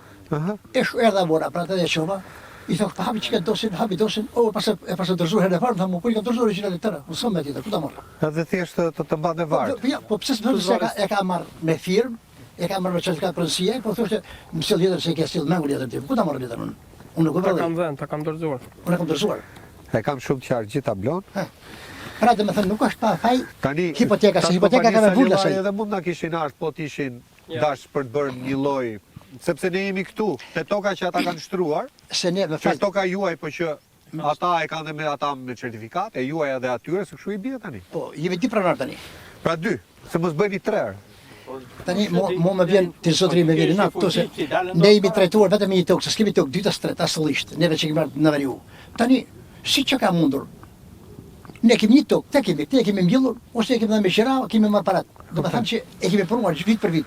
J: E shu erdha vora, pra të dhe qova. I thëma, hapi që hapi dosin, e pas e dërzuar herë e parë, thëma, ku i kam dërzuar origjinalet tëra, më sëmë me tjetër, ku ta marrë?
A: Edhe thjesht të mbante vartë.
J: Po pse s'më e ka marrë me firmë, e ka marrë me certifikat pronësie, po thoshte, më sjell letër se ke sjell me ngu letër tim. Ku ta marrë letër unë? Unë nuk e
F: Ta
J: vëllai.
F: kam dhënë, ta kam dorëzuar.
J: Unë e kam dërzuar.
A: E kam shumë qartë gjithë tablon.
J: Pra dhe me thënë, nuk është pa faj
A: Tani
J: hipoteka, se hipoteka ka me vullë asaj.
A: Edhe mund na kishin ardhur po t'ishin dash për të bërë një lloj, sepse ne jemi këtu, te toka që ata kanë shtruar,
J: Se ne me
A: që
J: fal.
A: toka juaj, po që ata e kanë dhe me ata me certifikat, e juaj edhe atyre, se kështu i bie tani.
J: Po, jemi 2 pronar tani.
A: Pra 2, se mos bëni 3 herë.
J: Tani mo më vjen ti zotëri me vjen na këtu se ne jemi trajtuar vetëm një tokë, se s'kemi tokë 2 as 3 as sollisht, neve që kemi marrë në veriu. Tani si që ka mundur? Ne kemi një tokë, te kemi mbjellur, ose e kemi dhënë me qira, kemi marrë parat. Do të thënë që e kemi punuar vit për vit.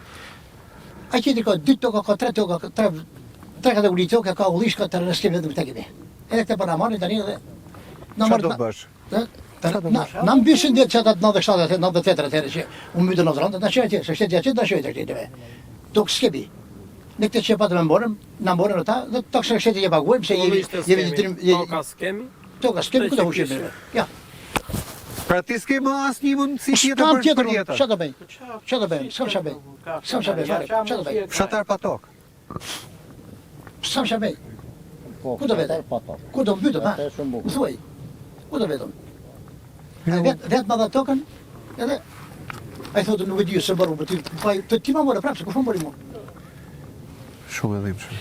J: Ai që ka 2 toka, ka 3 toka, 3 kategori toka, ka ullish, ka terren, s'kemi vetëm te kemi. Edhe këtë para marrin tani dhe na
A: Çfarë do
J: marrë.
A: bësh?
J: Na mbyshin ditë që ata 97 98 atëherë që u mytën në Zonë, na çoj atje, se shteti atje na çoj tek neve. Tok skepi. Ne këtë që patë më morëm, na morën ata, dhe tok shteti e paguajmë se jemi
F: Toka skemi.
J: toka skepi ku do hushim. Ja.
A: Pra ti s'ke më asnjë mundësi tjetër
J: Kam
A: për
J: tjetër,
A: jetën.
J: çfarë do bëj? Çfarë do bëj? S'kam çfarë bëj. S'kam çfarë bëj. Çfarë do bëj?
A: Fshatar pa tokë.
J: S'kam çfarë bëj. Ku do vetë? Ku do mbytëm, ha? Më thuaj. Ku do vetëm? Vetë ma dha tokën, edhe ai thotë nuk e di se bërë për ti. Po ti më morë prapë, kush më bëri mua?
A: Shumë e dhimbshme.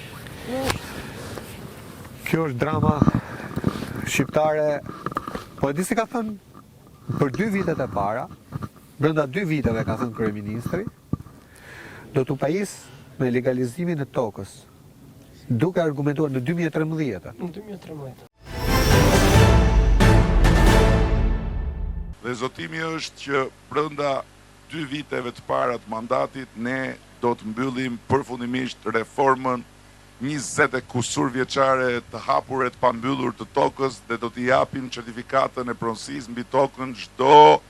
A: Kjo është drama shqiptare, po e di si ka thënë, për 2 vitet e para, brenda 2 viteve ka thënë kryeministri, do t'u pajis me legalizimin e tokës, duke argumentuar në 2013.
F: Në 2013.
D: Dhe zotimi është që brenda 2 viteve të para të mandatit ne do të mbyllim përfundimisht reformën 20 e kusur vjeçare të hapur e të pambyllur të tokës dhe do t'i japim certifikatën e pronësisë mbi tokën çdo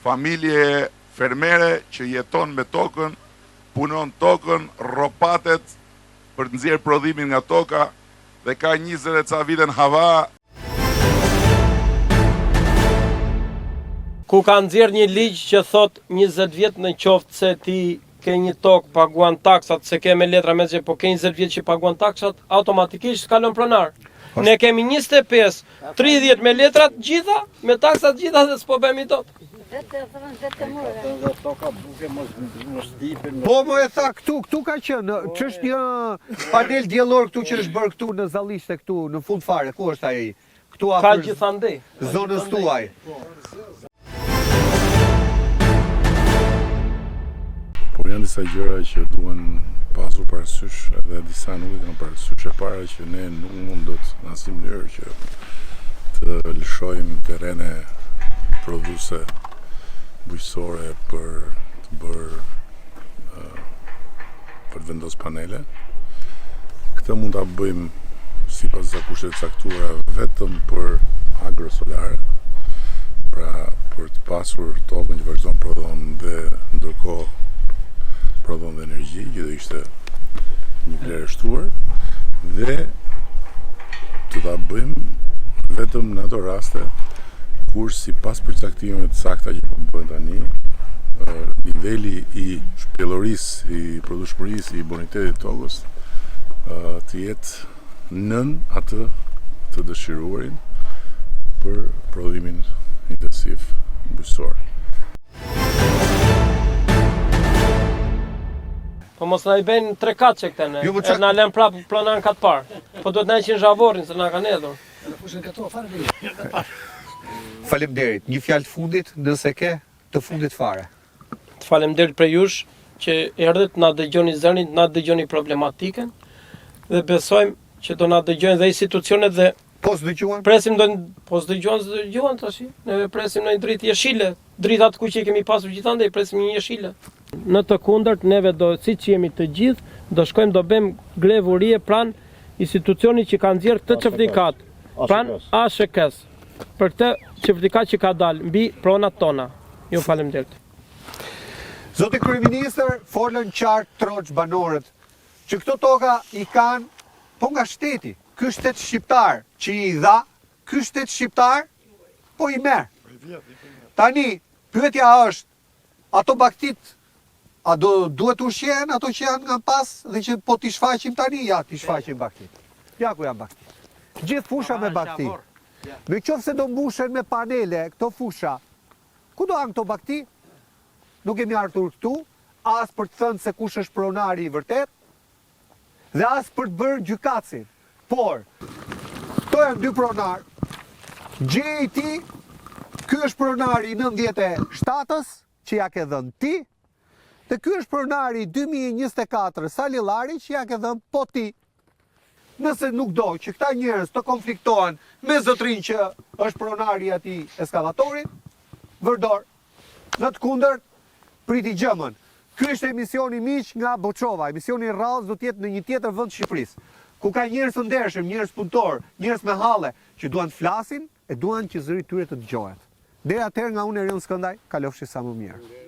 D: familje fermere që jeton me tokën, punon tokën, rropatet për të nxjerrë prodhimin nga toka dhe ka 20 e ca vite në hava.
F: Ku ka nxjerrë një ligj që thot 20 vjet në qoftë se ti ke një tokë paguan taksat, se ke me letra me që po ke 20 vjet që paguan taksat, automatikisht kalon pronar. Ne kemi 25, 30 me letrat gjitha, me taksat gjitha dhe s'po bëmi dot.
A: Po më e tha këtu ka qenë, ç'është një panel diellor këtu që është bërë këtu në Zallishte këtu, në fund fare, ku është ai? Këtu
F: Ka
A: afër
F: gjithandej.
A: zonës tuaj.
D: Por janë disa gjëra që duhen pasur parasysh edhe disa nuk e kanë parasysh. E para që ne nuk mund do të në asnjë mënyrë që të lëshojmë terrene prodhuese bujqësore për të bërë për të vendosur panele. Këtë mund ta bëjmë sipas kushteve të caktuara vetëm për agrosolare. Pra për të pasur tokën që vazhdon prodhon dhe ndërkohë prodhon dhe energji, që do ishte një vlerë e shtruar, dhe të ta bëjmë vetëm në ato raste kur sipas përcaktimeve të sakta që po bëhen tani, niveli i shpjellorisë, i prodhueshmërisë, i bonitetit të tokës të jetë nën atë të dëshiruarin për prodhimin intensiv bujqësor.
F: Po mos na i bëjnë 3 katë që këtene, e na lën prapë planan katë parë. Po do të na qenë zhavorin, se na kanë edhur.
A: Faleminderit. Një fjalë të fundit, nëse ke, të fundit fare.
F: Të faleminderit për jush që erdhët, na dëgjoni zërin, na dëgjoni problematikën dhe besojmë që do na dëgjojnë dhe institucionet dhe
A: Po s'dëgjuan?
F: presim po s'dëgjuan tash. Ne presim në dritë jeshile, dritat ku që i kemi pasur gjithandej, presim një jeshile. Në të kundërt, neve siç jemi të gjithë, do shkojmë do bëjmë grevurie pranë institucionit që ka nxjerrë këtë certifikat, pranë ASHK-s, për këtë certifikat që ka dalë mbi pronat tona. Ju faleminderit.
A: Zoti kryeministër, folën qartë troç banorët që këto toka i kanë po nga shteti. Ky shtet shqiptar që i dha, ky shtet shqiptar po i merr. Tani, pyetja është, ato baktit, a duhet ushqen ato që janë nga pas dhe që po t'i shfaqim tani? Ja, t'i shfaqim baktit. Ja ku janë baktit. Gjithë fusha me bakti. Me qoftë se do mbushen me panele këto fusha, ku do janë këto bakti? Nuk kemi ardhur këtu, as për të thënë se kush është pronari i vërtet, dhe as për të bërë gjykatësin. Por, këto janë 2 pronar. Gjeti, ky është pronari 97-ës, që ja ke dhënë ti, dhe ky është pronari 2024 Salillari, që ja ke dhënë po ti. Nëse nuk do që këta njerëz të konfliktohen me zotrin që është pronari i atij eskavatorit, vërdor. Në të kundërt, priti gjëmën. Ky është emisioni miq nga Boçova. Emisioni rrallës do të jetë në një tjetër vend të Shqipërisë, ku ka njerëz të ndershëm, njerëz punëtor, njerëz me halle, që duan të flasin e duan që zëri tyre të dëgjohet. Deri atëherë nga unë Erion Skëndaj, kalofshi sa më mirë.